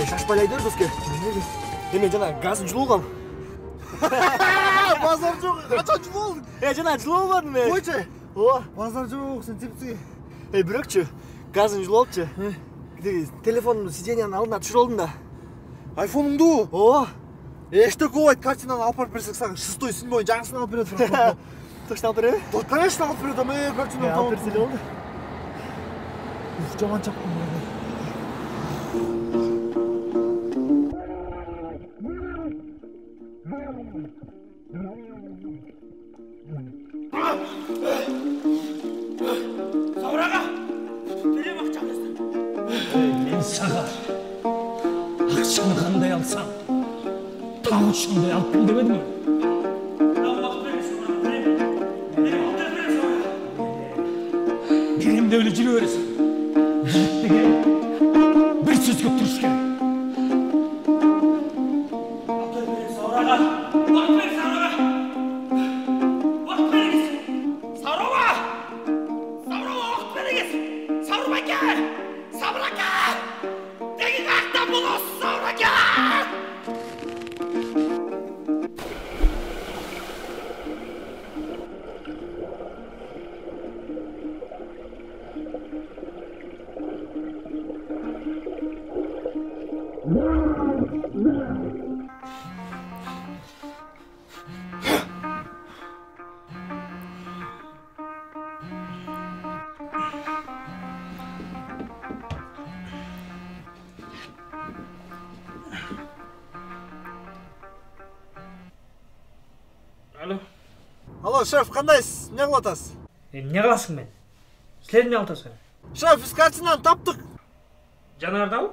Шашпайлай бер бізге. Мен жана газын жылуған. Базар жоқ, қашан жылу алдың? Жана жылу албадым мен. Қойшы. Базар жоқ, сен тепсі. Бирөкчү, газын жылу алыпчы. Телефонумду сиденьянын алдына түшүрүп алдым да. Айфонуңду? Эште көп айт, картинаны алып барып берсек сага 6-7 жаңысын алып берет. Точно алып береби? Конечно алып берет, картинаны алып берсе эле болду. Жаман чапкын. Ақшаны қандай алсам, тау ұшындай алып кел демедім. Беремде өлі жүре бересің. Жігіттіге бір сөзге тұрыш керек. Алло, шеф, қандайсыз? Не қылып атасыз? Не қыласың мен? Сілер не алтасың? Шеф, біз картинаны таптық. Жанарда ау?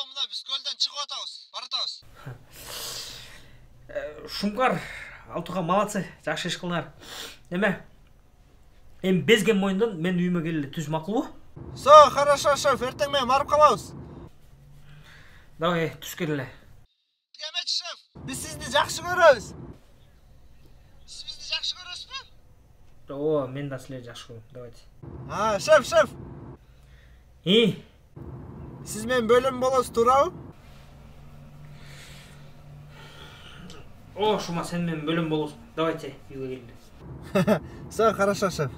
Мына біз көлден шығып атабыз, баратабыз. Шумкар, Алтуға молодцы, жақсы іш қылыңар. Неме? Безген мойындан мен үйіме келі түз мақұл бу? Хорошо, шеф, ертең мен барып қалабыз. Давай, түз келі. Демечі, шеф, біз сізді жақсы көрөбүз. Сіз бізді жақсы көресіз бе? Мен да сілер жақсы көрем, давайте. Шеф. Сіз мен бөлім боласыз, турабы? Шума, сен мен бөлім боласың. Давайте, үйге келді. Хорошо, шеф.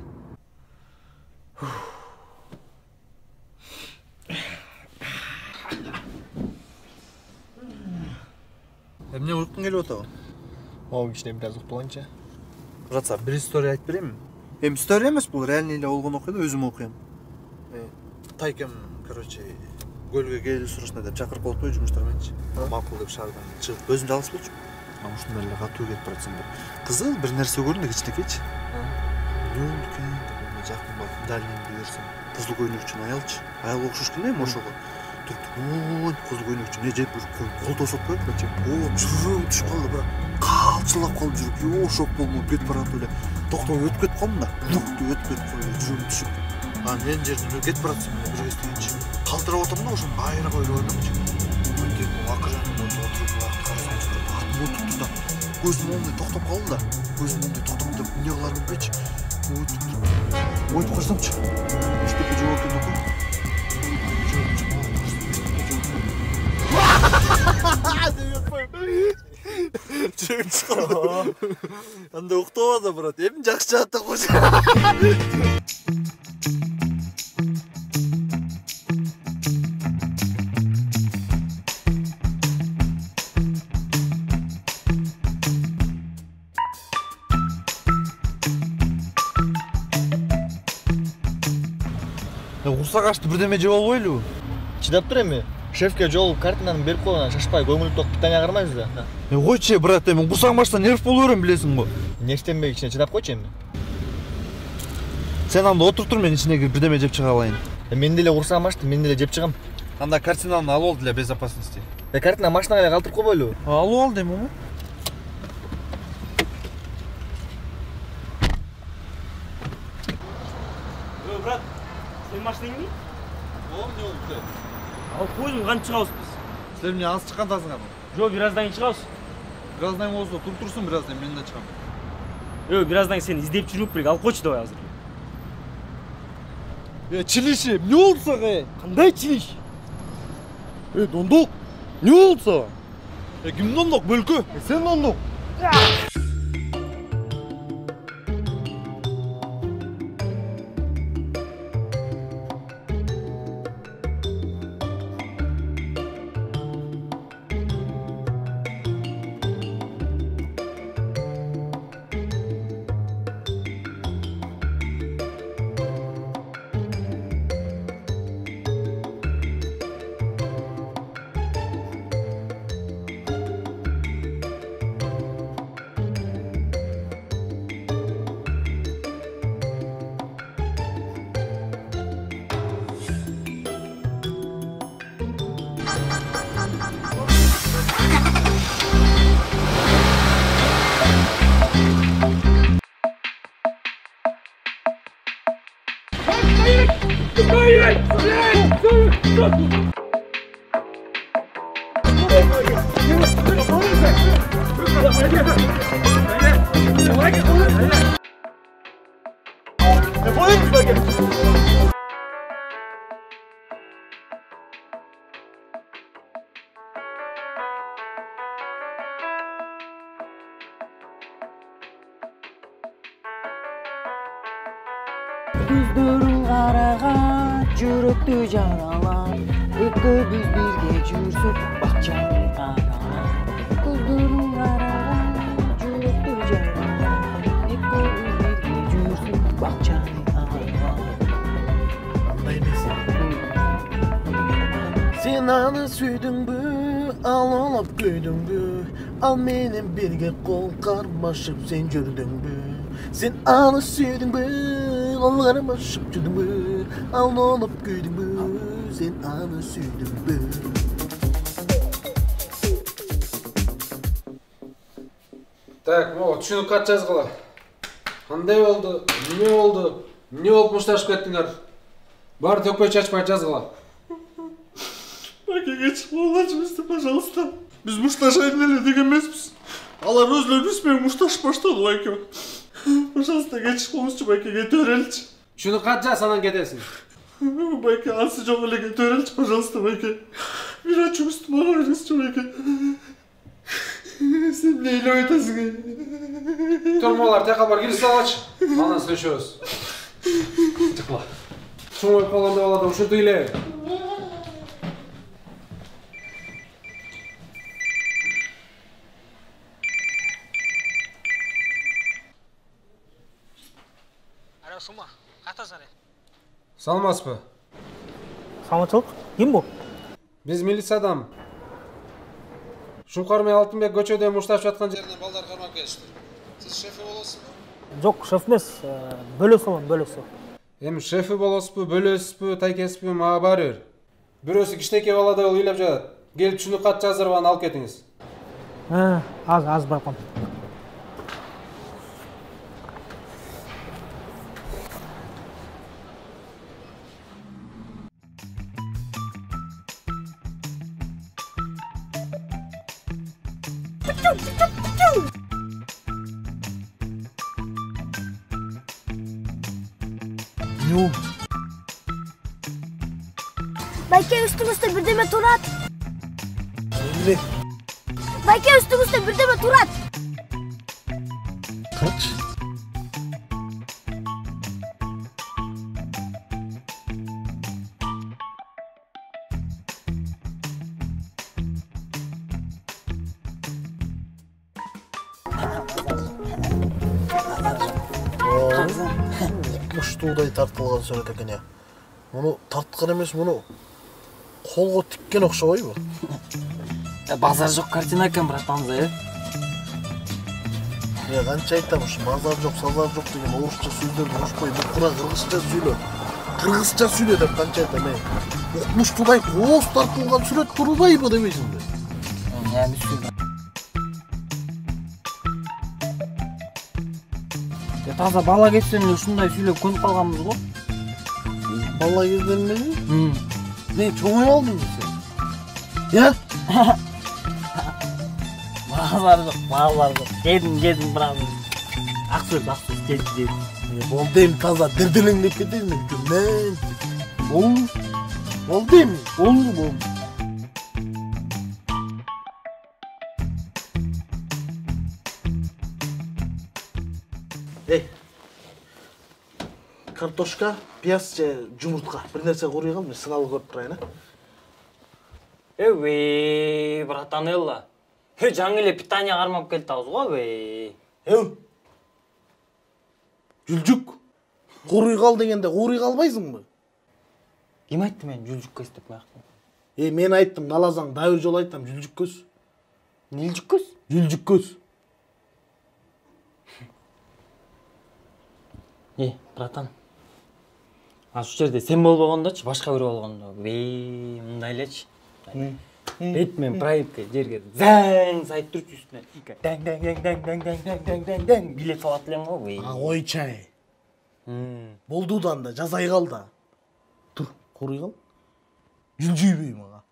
Мне ұйқың келіп отау? Кішіне біраз ұқтыланша. Жатса, бір история айтып беремін. История емес, бұл реальный еле олғын оқиды, өзім оқиям. Тайкем, көлге келі сұрышына деп шақырып болып қой жұмыстарменші. Мақұл деп шардан шығып, өзім жалғыз болчу. Ушундай эле катуу кетип баратсың бир. Кызыл бир нерсе көрүндү кичинекейчи. Үлкен, жакын барып дальныйды көрсөм. Кызыл көйнөкчүн аялчы. Аял окшош келе эми ошого. Түрк, кызыл көйнөкчү не жеп кол тосуп коюп, жүрөгүм түшүп калды, бирок калчылап калып жүрүп, шок болуп кетип баратып эле. Токтоп өтүп кетип калдым да. Өтүп кетип жүрөгүм түшүп. Мен жерден кетип баратсың, бир эстегенчи. Калтырап отурдум да, ошону айрак ойлогондомчу. Акырын отуруп tuttu da gözüm olmay toktop kaldı da gözüm olmay toktop da ne kılarım bilmeyçi oyup kırsam çık işte bir cevap geldi жүрегің шыққан. Анда уктабада брат. Эми жакшы жаатта койчу. Курсак ачты бирдеме жеп албойлубу? Чыдап тур эми. Шефке жолуп картинаны берип койгон, шашпай көңүл ток питание кармайбыз да. Койчу брат, эми курсагым ачса нерв боло берем билесиң го. Нервтенбей ичине чыдап койчу эми. Сен анда отур тур, мен ичине кирип бирдеме жеп чыга алайын. Мен деле курсагым ачты, мен деле жеп чыгам. Анда картинаны алып ал для безопасности. Картина машинага эле калтырып койбойлубу? Алып ал дейм. Брат, сен машинаңды? Не болду? Ал көзүм кантип чыгабыз биз? Силер эмне аз чыккандасыңар? Жок, бираздан кийин чыгабыз. Бираздан кийин болсо туруп турсун, бираздан мен да чыгам. Бираздан кийин сени издеп жүрүп бирге алып койчу давай азыр. Чилиш, эмне болду сага? Кандай чилиш? Дондук, эмне болду сага? Ким дондук, бөлкө? Сен дондук. Көздөрүң караган, жүрөктү жаралан, экөөбүз бирге жүрсөк бакчаны аралан. Көздөрүң караган, жүрөктү жаралан, экөөбүз бирге жүрсөк бакчаны аралан. Андай эмес. Сен аны сүйдүңбү, ал олоп күйдүңбү, ал менен бирге кол кармашып сен жүрдүңбү. Sen аны сүйдүңбү, ал кармашып жүрдүңбү, ал олоп күйдүңбү, sen аны сүйдүңбү. Так, могу түшүнүк кат жазгыла. Кандай болду? Эмне болду? Эмне болуп мушташып кеттиңер? Баары төкпөй чачпай жазгыла. Бакеге чыгып алачыбызды, пожалуйста. Биз мушташайын эле деген эмеспиз. Алар өзлөрү биз менен мушташып баштады байке. Пожалуйста, кечип коңузчу байке, кете береличи. Түшүнүк кат жаз, анан кетесиң. Байке, ансы жок эле кете береличи, пожалуйста, байке. Бир ачуңузду мага бериңизчи, байке. Сен эмне ыйлап атасың? Турмалар, тек калбар кирип салачы. Анан сүйлөшөбүз. Чыкла. Чоңоюп калганда балада ушинтип эле. Сума, катасары. Саламатсызбы? Саламатчылык. Ким бул? Биз милициядан. Шуңкар менен Алтынбек көчөдө мушташып жаткан жеринен балдар кармап келишти. Сиз шефи болосузбу? Жок, шеф эмес, бөлөсүмүн, бөлөсү. Эми шефи болосузбу, бөлөсүзбү, тайкесизбү, мага баары бир. Бирөөсү кичинекей баладай болуп ыйлап жатат. Келип түшүнүк кат жаздырып аны алып кетиңиз. Az байком. Bayke üstümüzde birdeme turat. Emre. Bayke üstümüzde birdeme turat. Kaç? Муштуудай тартылган сүрөт экен я. Муну тарткан эмес, муну колго тиккен окшобойбу? Базар жок картина экен, братанза, Канча айтам ушу базар жок, сазар жок деген орусча сөздөрдү ушпой, букура кыргызча сүйлө. Кыргызча сүйлө деп канча айтам, Муштуудай кооз тартылган сүрөт турбайбы демейсиңби? Эми сүйлө. Таза бала кетсен эле ушундай сүйлөп көнүп калганбыз го. Бала кезден эле? Не, чоңой алдыңбы сен? Я? Балалар жок. Кедим, брат. Аксыз, кедим. Болду эми таза дирдилеңдеп кетесиң, күннен. Болду эми. Болду. Картошка, пияз же жумуртка. Бир нерсе курuyган, мен сыналып көрүп турайын, братан элла. Жаңы эле питание кармап келатабыз го, Жүлжүк. Куруй кал дегенде куруй калбайсыңбы? Ким айтты мен жүлжүк көз деп кояктым? Мен айттым, налазаң да бир жолу айттым, жүлжүк көз. Нилжүк көз? Жүлжүк көз. Братан. Ашу жерде сен болбогондочу, башка бирөө болгондо. Мындай элечи. Бетмен проектке жерге заң сайып турчу үстүнө. Даң билет салат элем го. Ой чай. Болдудан да жазай кал да. Тур, куруй кал. Жүлжүйбөй мага.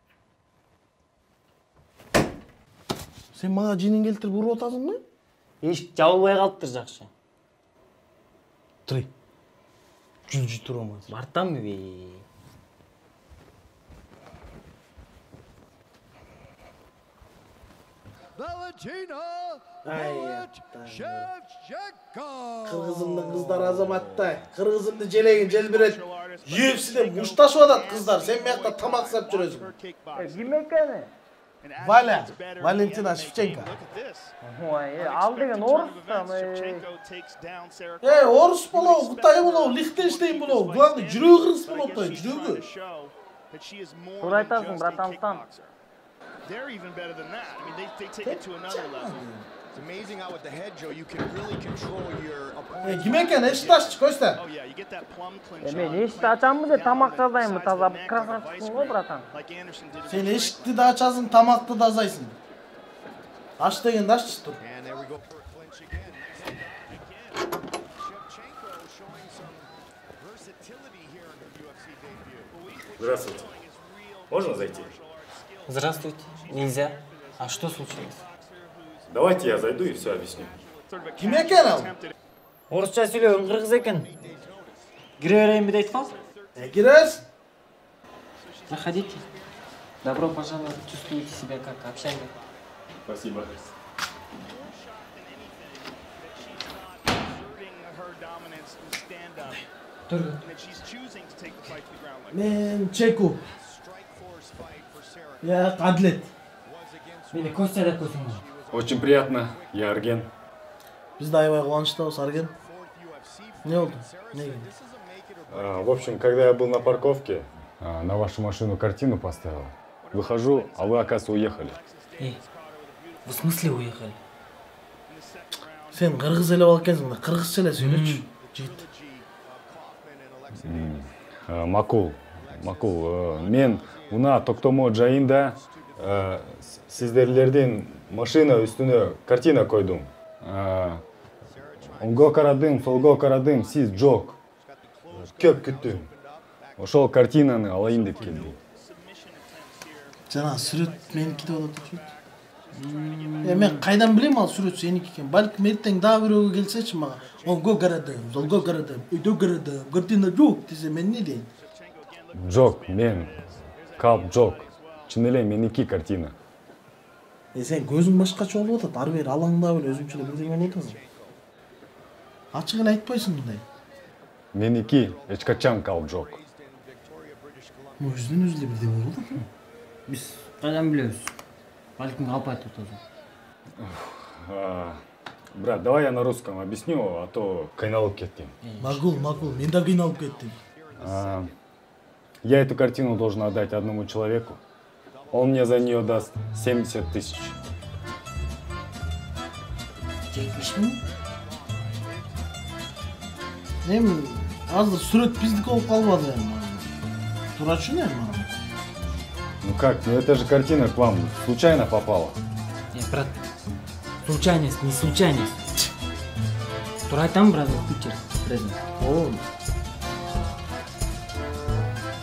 Сен мага жинин келтирип уруп атасыңбы? Эшик жабылбай калыптыр жакшы. Тур. Жүлжүй турамыз. Бартамбы? Кыргызымдын кыздары азаматтай, кыргызымды желегин желбирет. UFC'de мушташып атат кыздар, сен мыякта тамак сап жүрөсүң. Ким экени? Валя, Валентина Шевченко. Ал деген орус да. Орус болобу, Кытай болобу, Лихтенштейн болобу, главный жүрөгү кыргыз болот да, жүрөгү. Туура айтасың, братан. They're even better than that. I mean, they take it to another level. It's amazing how with the head, Joe, you can really control your opponent. Ким экен, эшикти аччы көстө. Oh yeah, you get that plum clinch. Мен эшикти ачамбы деп тамак жазайынбы, таза красавчыксың го, братан. Сен эшикти да ачасың, тамакты да азайсың. Аш дегенди аччы тур. And there we go for a clinch again. Shevchenko showing some versatility here in her UFC debut. Здравствуйте. Можно зайти? Здравствуйте. Нельзя. А что случилось? Давайте я зайду и все объясню. Ким экен ал? Орусча сүйлөгөн кыргыз экен. Кире берейинби дейт кал? Киресиң. Заходите. Добро пожаловать. Чувствуете себя как общага. Спасибо. Мен Чеку. Я Адлет. Мени Костя деп койсуң. Очень приятно, я Арген. Биз да аябай кубанычтабыз, Арген. Не болду? В общем, когда я был на парковке, на вашу машину картину поставил. Выхожу, а вы, оказывается, уехали. В смысле уехали? Сен кыргыз эле болуп экенсиң да, кыргызча эле сүйлөчү. Жигит. Макул. Мен мына токтомо жайында сиздерлердин машина үстүнө картина койдум. Оңго карадым, солго карадым, сиз жок. Көп күттүм. Ошол картинаны алайын деп келдим. Жана сүрөт меники деп атат окшойт. Мен кайдан билем ал сүрөт сеники экен. Балким эртең дагы бирөөгө келсечи мага. Оңго карадым, солго карадым, өйдө карадым, картина жок десе мен эмне дейин? Жок, мен. Калп жок. Чын эле меники картина. Сен көзүң башкача болуп атат. Ары бери алаңдап эле өзүңчө эле бирдеме болуп атасың. Ачыгын айтпайсың мындай. Меники эч качан калып жок. Өзүнөн өзү бирдей болду. Биз кайдан билебиз? Балким калп айтып атасың. Брат, давай я на русском объясню, а то кыйналып кеттим. Макул, мен да кыйналып кеттим. Я эту картину должен отдать одному человеку. Он мне за нее даст 70 000. 70 000? Эми азыр сүрөт биздики болуп калбады эми. Турачу не мага? Ну как, ну это же картина к вам случайно попала. Брат, случайность, не случайность. Тура айтам, брат, Питер, презент.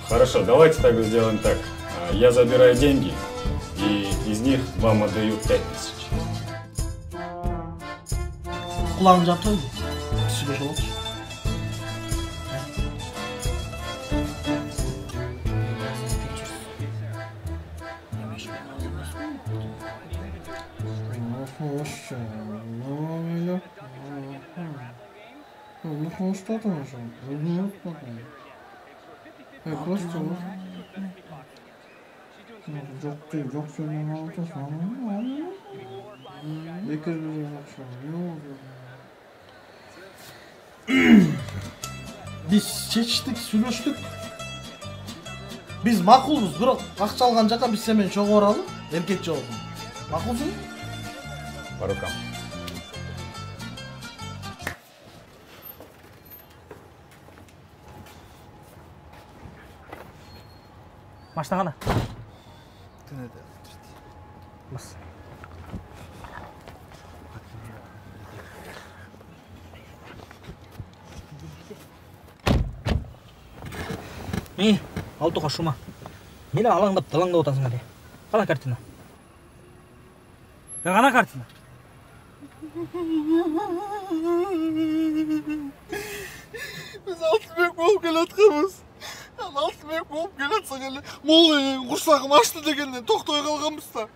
Хорошо, давайте тогда сделаем так. Я забираю деньги, и из них вам отдаю 5 000. Кулağını жапсайdı. Кісіге жолақшы. Yok söyleme alacağız. Bekir bir akşam. Ne oldu? Biz seçtik, сүйлөштүк. Biz makулбуз, бирок акча алган жака биз сен менен чогуу баралы. Эркек жолу. Макулсуң? По рукам. Машина кана? Бас. Алтуға шума. Мені алаңдап далаңдап отасың әле. Қана картина? Қана картина? Biz Altınbek болып келатқанбыз. Altınbek болып келатсаң әле, мол құрсағым ашты дегеннен тоқтай қалғанбыз да.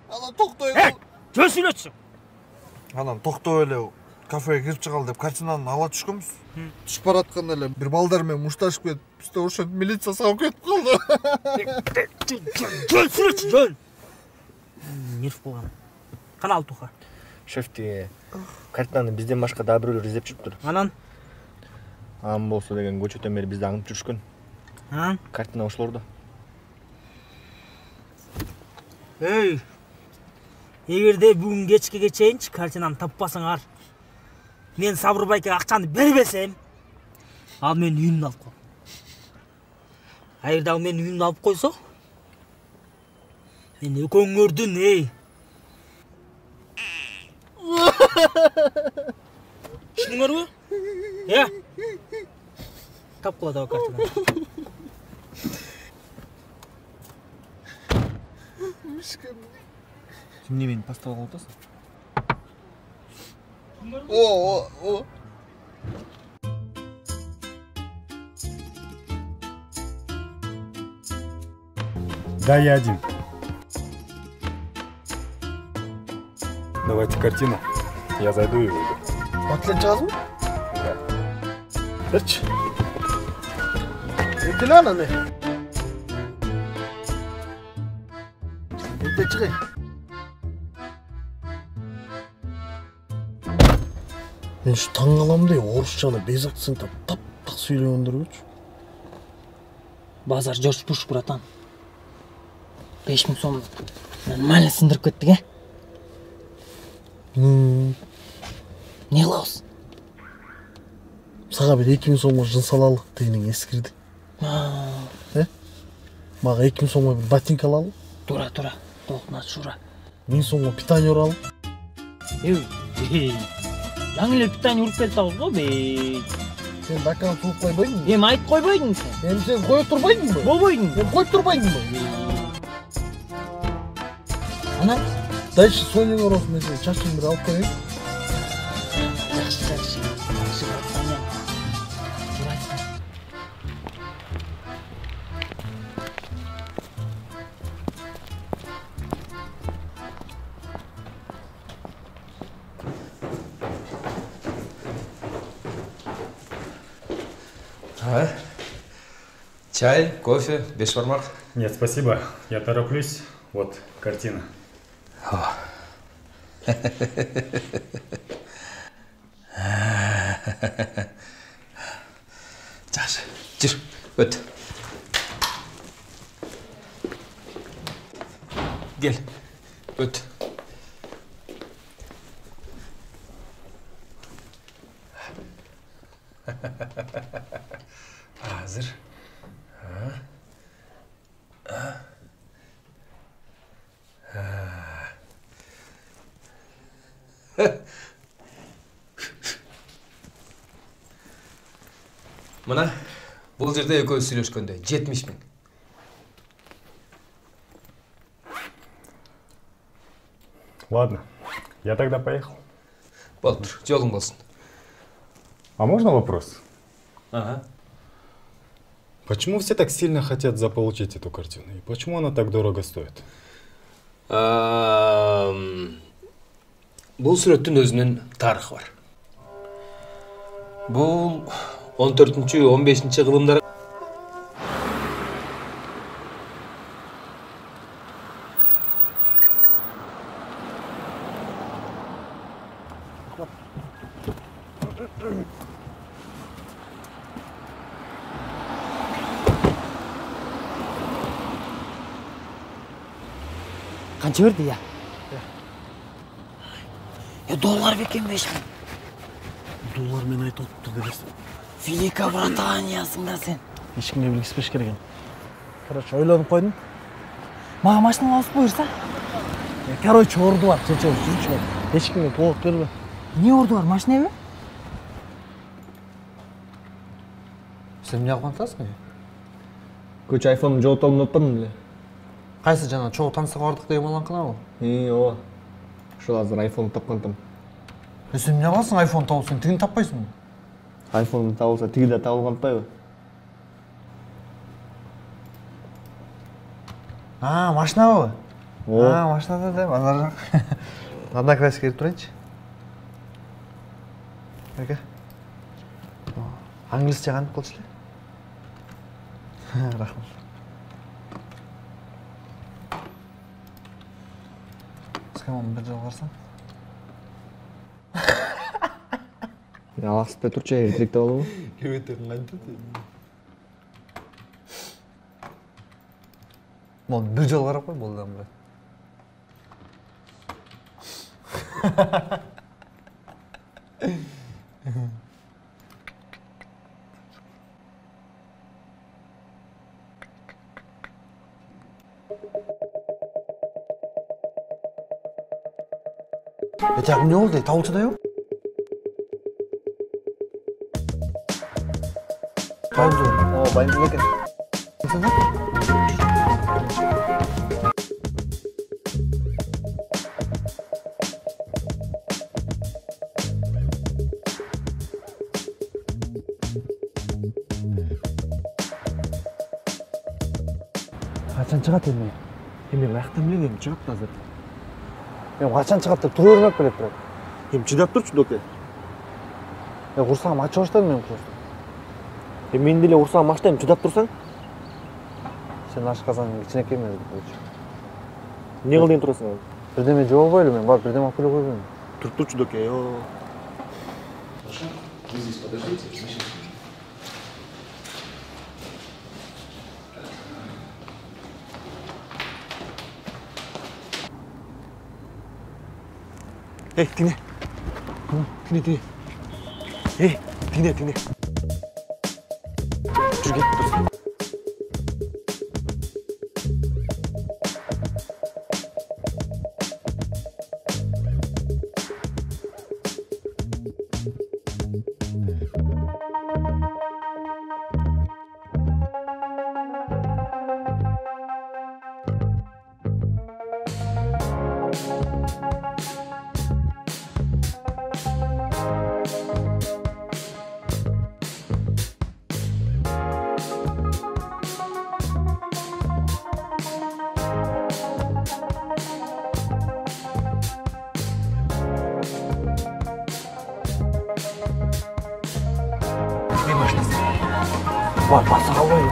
Анан тоқтай қал. Жөн сөйлетсің. Анан тоқтай эле кафеге кирип чыгалы деп картинаны ала түшкөнбүз. Түшүп баратканда эле бир балдар менен мушташып кетип, бизде ошентип милиция сабап кетип калды. Жөн сөйлетсің, жөн. Нерв болгон. Кана Алтуха? Шефти, картинаны бизден башка дагы бирөөлөр издеп жүрүптүр. Анан? Анан болсо деген көчөтөн бери бизди аңдып жүрүшкөн. Анан? Картина ошолордо. Эй, эгерде бүгүн кечке чейинчи картинаны таппасаңар, мен Сабырбайке акчаны бербесем, ал менин үйүмдү алып кой. А эгерде ал менин үйүмдү алып койсо, мен экөөңөрдүн, Түшүнүңөрбү? Тапкыла дагы картинаны. Сен мени пастал кылып атасың? О. Да, я один. Давайте картину. Я зайду и выйду. Батлен чыгасың? Да. Берчи. Келе анан. Эрте чыгай. Мен şu таң каламын орусчаны без акцентта тап-так сүйлөгөндөргөчү. Базар Жорж Буш, братан. 5 000 сом нормально сындырып кеттик, Не кылабыз? Сага бир 2 000 сомго жын салалык дегениң эскирди. Мага 2 000 сомго бир ботинка алалы. Тура. Толкуна шура. 1000 сомго питание уралы. Жаңы эле питание уруп келип атабыз го, бей. Сен даканы сууп койбойдуңбу? Эми айтып койбойдуңбу сен? Эми сен кое турбайдыңбы? Болбойдуң. Эми коюп турбайдыңбы? Анан? Дальше Соняга уросун мен чачымды бир алып коеюн. Жакшы. Чай, кофе, без швармак? Нет, спасибо. Я тороплюсь. Вот картина. Жақсы, жүр, өт. Gel, öt. Hazır. Мына бұл жерде экөөбүз сүйлөшкөндө 70 000. Ладно, я тогда поехал. Болдур, жолуң болсун. А можно вопрос? Ага. Почему все так сильно хотят заполучить эту картину? И почему она так дорого стоит? Бұл сүрөттүн өзүнүн тарыхы бар. Бұл 14-15 кылымдар Қанша берді я? Доллар бекен 5 000. Доллар мен айтып отыр дебесің. Великобританиясың да сен. Ешкімге білгіспеш керек екен. Короче, ойланып қойдым. Маған машина алып бұйырса? Короче, орды бар, чече жүрші бар. Ешкімге толық берме. Не орды бар, машина бе? Сен не қуантасың? Көче айфонын жоғыт алып ұнатпадың біле? Қайсы жана чоғы тансыға бардық деген малан қына ол? Ооба. Ошол азыр айфон тапкантым. Сен не аласың айфон тауып, сен тигин таппайсың? Айфон табылса тиги да табылып калпайбы? Машина бабы? Машинада да, базар жак. Анда крайсы келип турайынчы. Эке. Англисче кантип кылчу эле? Рахмат. Сен бир жол барсаң? Алаксып турчу, эртерээк болобу? Көбөйтөң кантип? Мон бир жол карап кой, болду ам. Этягым не болду? Табылчу да жок? Табылды. Байынсыз экен. Качан чыгат эми? Эми каяктан билем, эми чыгат азыр. Эми качан чыгат деп тура бермеп келет турат. Эми чыдап турчу доке. Курсагым ачып баштадым мен просто. Эми мен деле курсагым ачты, эми чыдап турсаң? Сен ашказаң кичинекей эмес болчу. Не кыл деген турасың ал? Бирдеме жеп албайлы мен, бар бирдеме алып келе койбойм. Туруп турчу доке. Вы здесь подождите, мы сейчас... Эй, тине. Тине. Эй, тине. Жүр кетіп тұрсын. Var, basa almayın.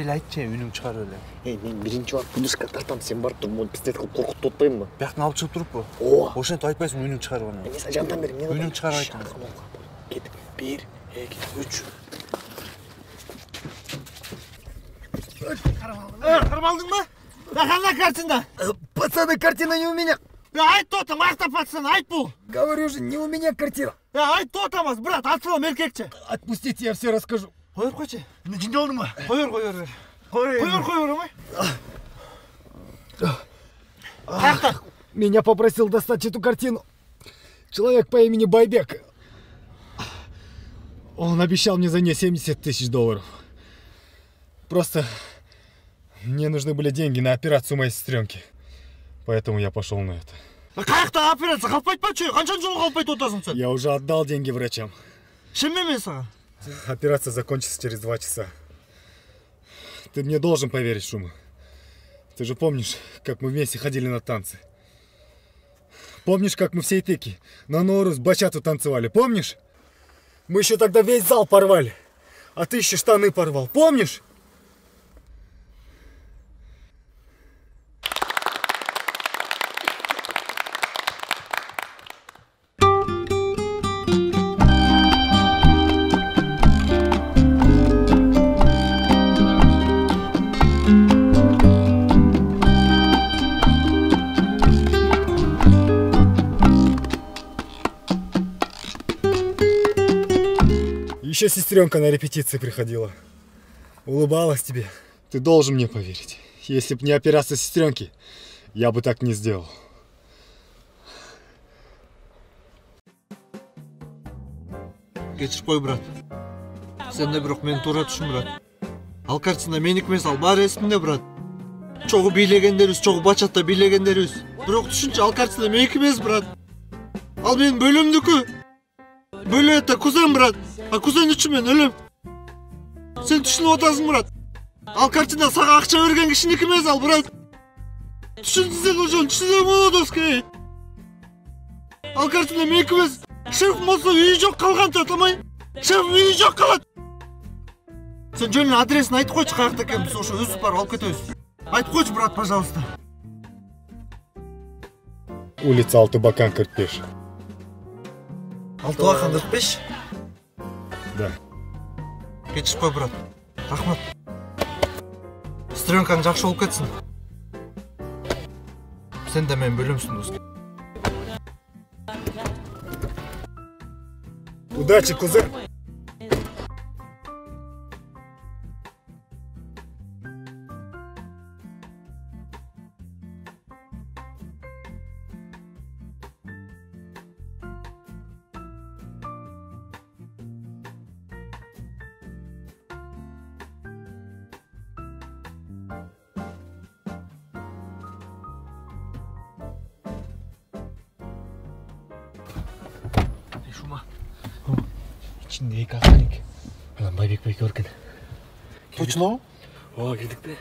эле айтчы, үнүң чыгарып эле. Мен биринчи бар пулишка тартам, сен барып туруп, пистолет кылып коркутуп атпайбы? Бияктан алып чыгып туруппу? Ооба. Ошентип айтпайсың, үнүң чыгарып аны. Мен сага жардам берем, мен. Үнүң чыгарып айт. Кет. 1, 2, 3. Кармалдыңбы? Кандай картина? Пацаны, картина не у меня. Айт тотам, айта пацан, айт бул. Говорю же, не у меня картина. Айт тотамыз, брат, атсылам эркекче. Отпустите, я все расскажу. Койор койчу. Жинде болдуңбу? Койор. Койор, Каякта? Меня попросил достать эту картину человек по имени Байбек. Он обещал мне за нее $70 000. Просто мне нужны были деньги на операцию моей сестренки. Поэтому я пошел на это. Каякта операция калпайт па чөй? Канча жол калпайт отасың сен? Я уже отдал деньги врачам. Шеме мен сага? Операция закончится через 2 часа. Ты мне должен поверить, Шума. Ты же помнишь, как мы вместе ходили на танцы? Помнишь, как мы всей тыки на Норус бачату танцевали? Помнишь? Мы еще тогда весь зал порвали. А ты еще штаны порвал. Помнишь? Еще сестренка на репетиции приходила. Улыбалась тебе. Ты должен мне поверить. Если б не операция сестренки, я бы так не сделал. Кечирип кой, брат. Сен да бирок мени туура түшүн, брат. Ал картина меники эмес, ал баары эсимде, брат. Чогуу бийлегендерибиз, чогуу бачатта бийлегендерибиз. Бирок түшүнчү, ал картина меники эмес, брат. Ал менин бөлөмдүкү. Бөлөтө кузен, брат. А кузен үчүн мен өлөм. Сен түшүнүп атасың, брат. Ал картина сага акча берген кишиники эмес, ал, брат. Түшүнсең ошону түшүнсөң болот, оскей. Ал картина меники эмес. Шеф болсо үйү жок калган татамай. Шеф үйү жок калат. Сен жөнүн адресин айтып койчу, каякта экенин, биз ошо өзүбүз барып алып кетебиз. Айтып койчу, брат, пожалуйста. Улица Алтыбакан 45. Алтыбакан 45? Да. Кечирип кой, брат. Рахмат. Сестренкаң жакшы болуп кетсин. Сен да менин бөлөмсүң, дос. Удачи, кузен. Шума. İçinde iki akanik. Lan Байбек көрген. Точно? Ооба, кирдикпи?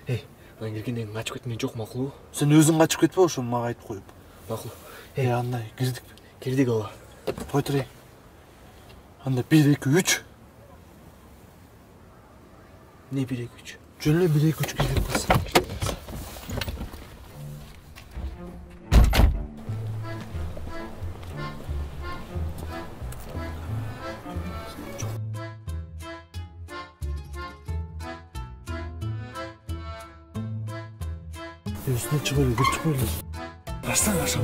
Эй, мен киргенден качып кеткен жок, макулбу? Сен өзүң качып кетпе, ошону мага айтып коюп. Макул. Андай, кирдикпи? Кирдик, ооба. Кой турайын. Анда 1 2 3. Не 1 2 3? Жөн эле 1 2 3 кирдик кыз. Üstüne çıkıyor, bir çıkıyor. Baştan aşağı.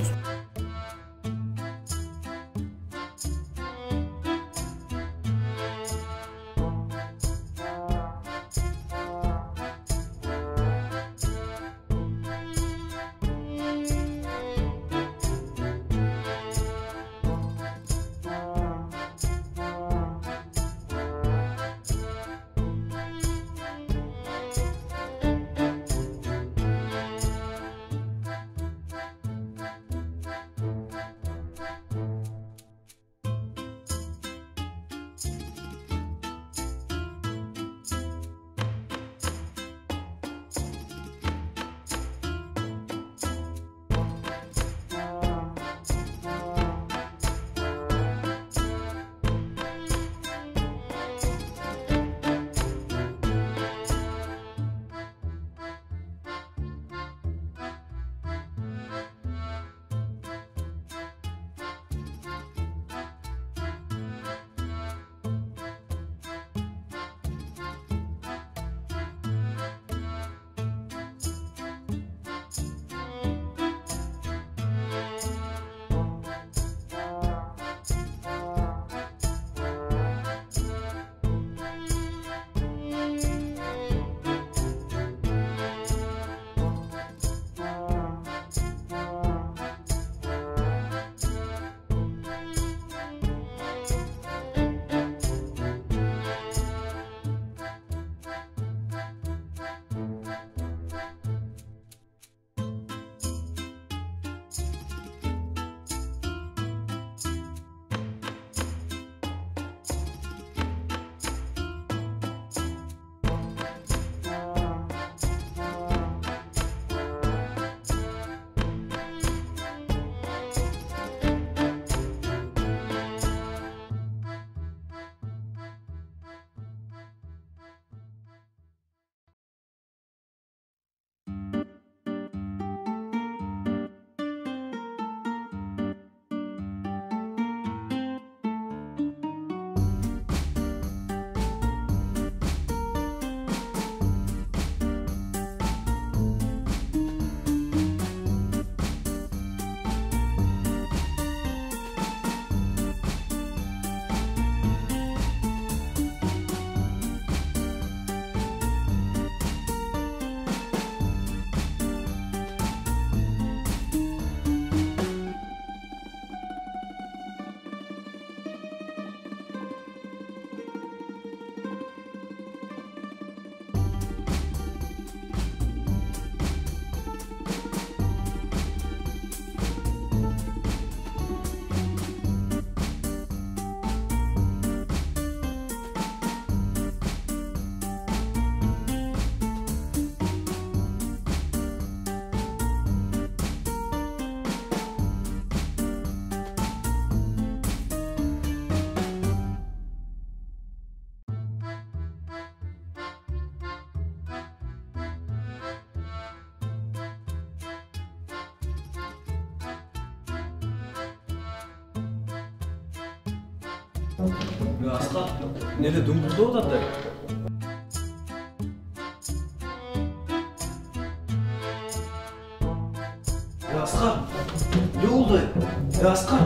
Аскар, неде дүңгүрдеп атат? Аскар, не oldu? Аскар,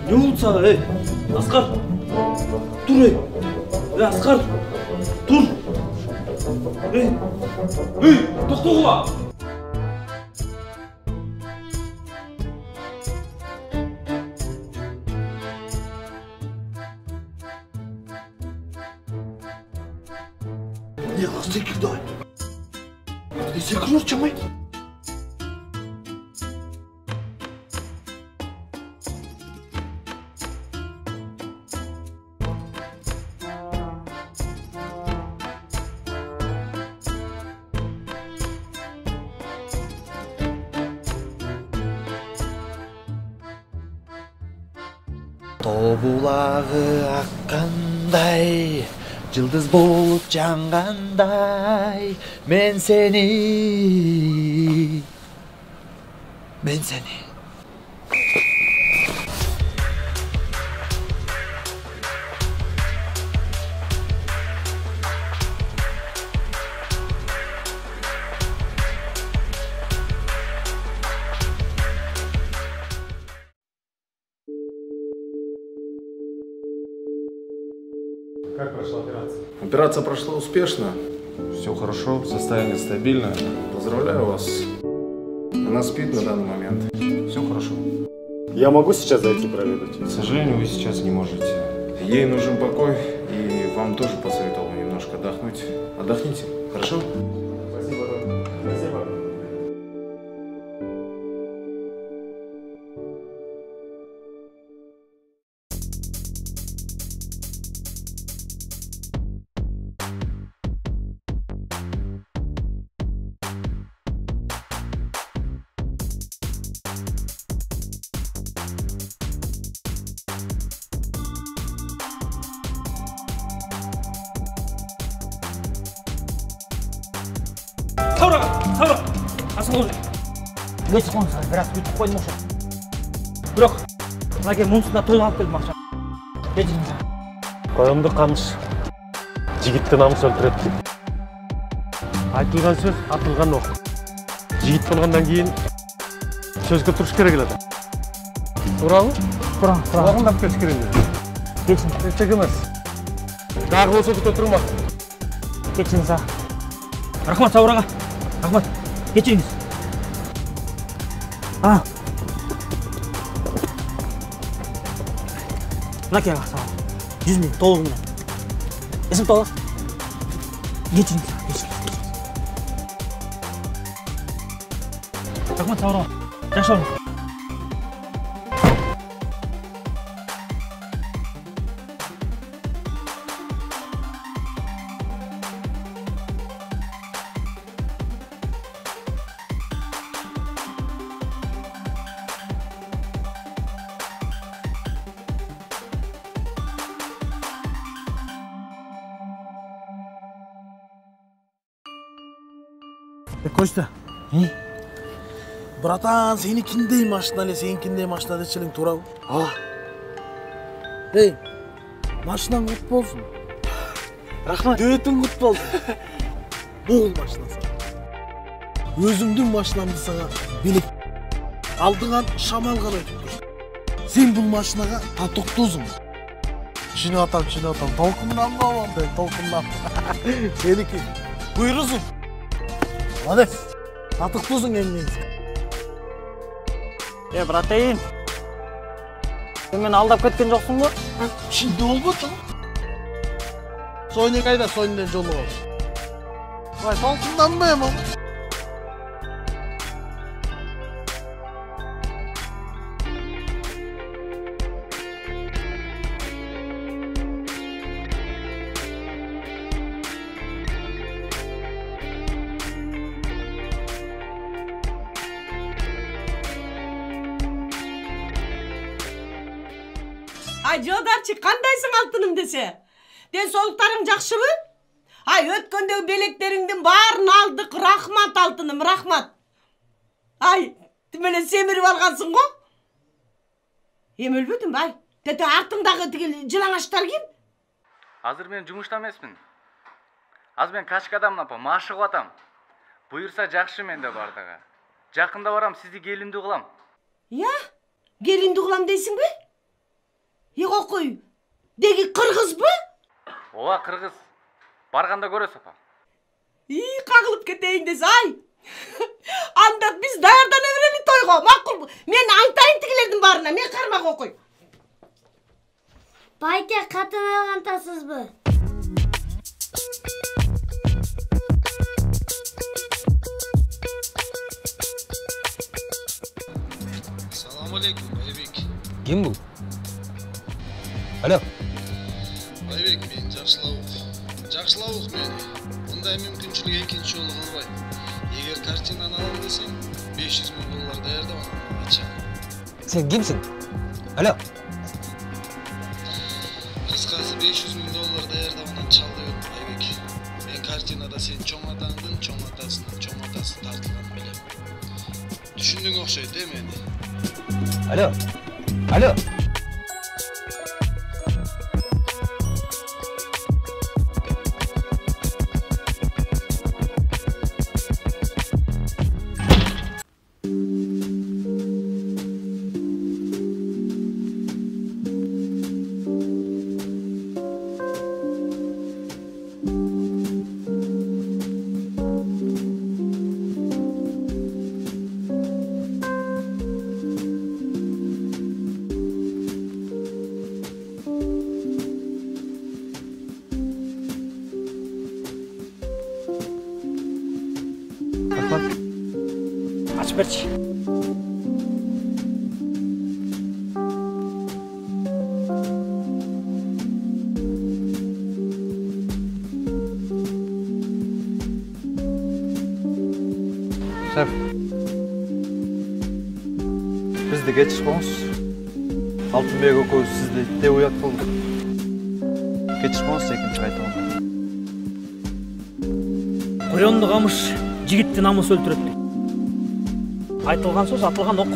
ne oldu sana? Аскар, dur Аскар, dur. To'xta ulan. Ne hasta girdi ay? Ne sekülür çamay? Тобулағы аққандай, жылдыз болып жанғандай, мен сені. Как прошла операция? Операция прошла успешно. Все хорошо, состояние стабильное. Поздравляю вас. Она спит на данный момент. Все хорошо. Я могу сейчас зайти проведать? К сожалению, вы сейчас не можете. Ей нужен покой, и вам тоже посоветовал немножко отдохнуть. Отдохните, хорошо? Спасибо, спасибо. Сабыр! Асыл ой. Өтіп қонса, бірақ өтіп қойдым оқшы. Бірақ, мына мұнысында тойға алып келдім ақша. Кетіңіз. Қойымды қаныш. Жігітті намыс өлтіреді. Айтылған сөз, атылған оқ. Жігіт болғандан кейін сөзге тұрыш керек еледі. Туралы? Тұрағын келіс керек. Кетсін. Кетсек емес. Дағы болса күте тұрма. Кетсіңіз. Рахмат Сауыр аға. Рахмат. Кетіңіз. Мінеки аға, сау. 100 000 толығымен. Есім толық. Кетіңіз. Рахмат Сауыр аға. Жақсы olun. Костя. Братан, сенікіндей машина әле, сенікіндей машина дечелің турау. Ей, машинаң құт болсын. Рахмат. Дөтің құт болсын. Бұл машинасы. Өзімдің машинамды саға белек. Алдыған шамалған өтіп. Сен бұл машинаға татықтызың. Шыны атам, толқымнан бауам, толқымнан. Сенікі, бұйрызың. Молодец, татықтызың әңгімеңіз. Братайын, сен мені алдап кеткен жоқсың ба? Şimdi oldu mu? Soyunu kayda, soyundan jolu ol. Vay, толқындан mı ama? Ай, Жодарчы, қандайсың алтыным десе? Денсаулықтарың жақшыбы? Ай, өткендегі белектеріңдің барын алдық. Рахмат алтыным, рахмат. Ай, тімеле семіріп алғансың ғой? Ем өлбедің бай. Тете артыңдағы тигил жылаңаштар ким? Азыр мен жумушта эмесмин. Азыр мен качкадамын апа, машыгып атам. Буйырса жакшы менде бардыгы. Жакында барам, сизди келиндүү кылам. Я? Келиндүү кылам дейсиңби? Кокой. Деги кыргызбы? Ооба, кыргыз. Барганда көрөсүз апа. Кагылып кетейин десе, ай. Анда биз даярдана берели тойго. Макул. Мен айтайын тигилердин баарына. Мен карма Кокой. Байте катын алгантасызбы? Assalomu alaykum, Baybek. Kim bu? Alo. Baybek, men Жақшылауық meni. Bunday mümkünçülük ikinci yolu kılbayım. Eğer kartinani alalım desem, $500.000 değerde ona açalım. Sen kimsin? Alo. Kıskası $500.000 değerde ona çalıyorum Baybek. Ben kartinada sen çoğatandın, çoğatasını tartılganı bilem. Düşündüğün okşaydı değil mi meni? Alo. Alo. Açıp berçi. Şef. Bizdi geçiş boğuz. Altınbek okuyup sizdi de uyat bulduk. Geçiş boğuz sekinci kayta oldu. Koyondu kamış, жигитти намыс өлтүрөт. Айтылган сөз атылган ок.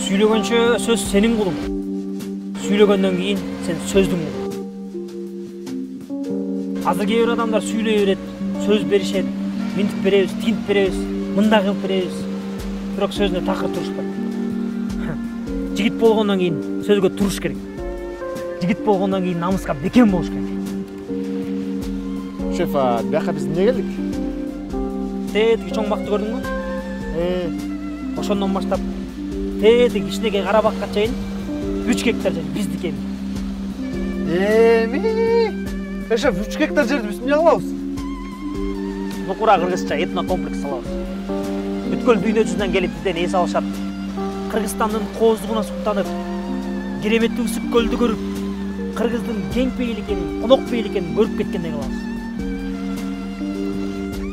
Сүйлөгөнчө сөз сенин кулуң. Сүйлөгөндөн кийин сен сөздүң кулуң. Азыр кээ бир адамдар сүйлөй берет, сөз беришет, минтип беребиз, тигинтип беребиз, мындай кылып беребиз. Бирок сөзүнө такыр турушпайт. Жигит болгондон кийин сөзгө туруш керек. Жигит болгондон кийин намыска бекем болуш керек. Шеф, бияка биз эмне келдик? Тетиги чоң бакты көрдүңбү? Ошондон баштап тетиги кичинекей кара бакка чейин 3 гектар жер биздики эми. Шеф, 3 гектар жерди биз эмне кылабыз? Нукура кыргызча этно комплекс салабыз. Бүткүл дүйнө жүзүнөн келип бизден эс алышат. Кыргызстандын кооздугуна суктанып, кереметтүү үсүк көлдү көрүп, кыргыздын кең пейил экенин, конок пейил экенин көрүп кеткендей кылабыз.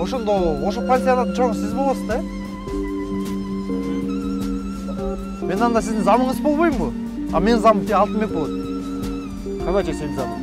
Ошондо ошо пансионаттын чоңу сиз болосуз да? Мен анда сиздин замыңыз болбоймунбу? А мен замым Алтынбек болот. Кабаче сенин замың?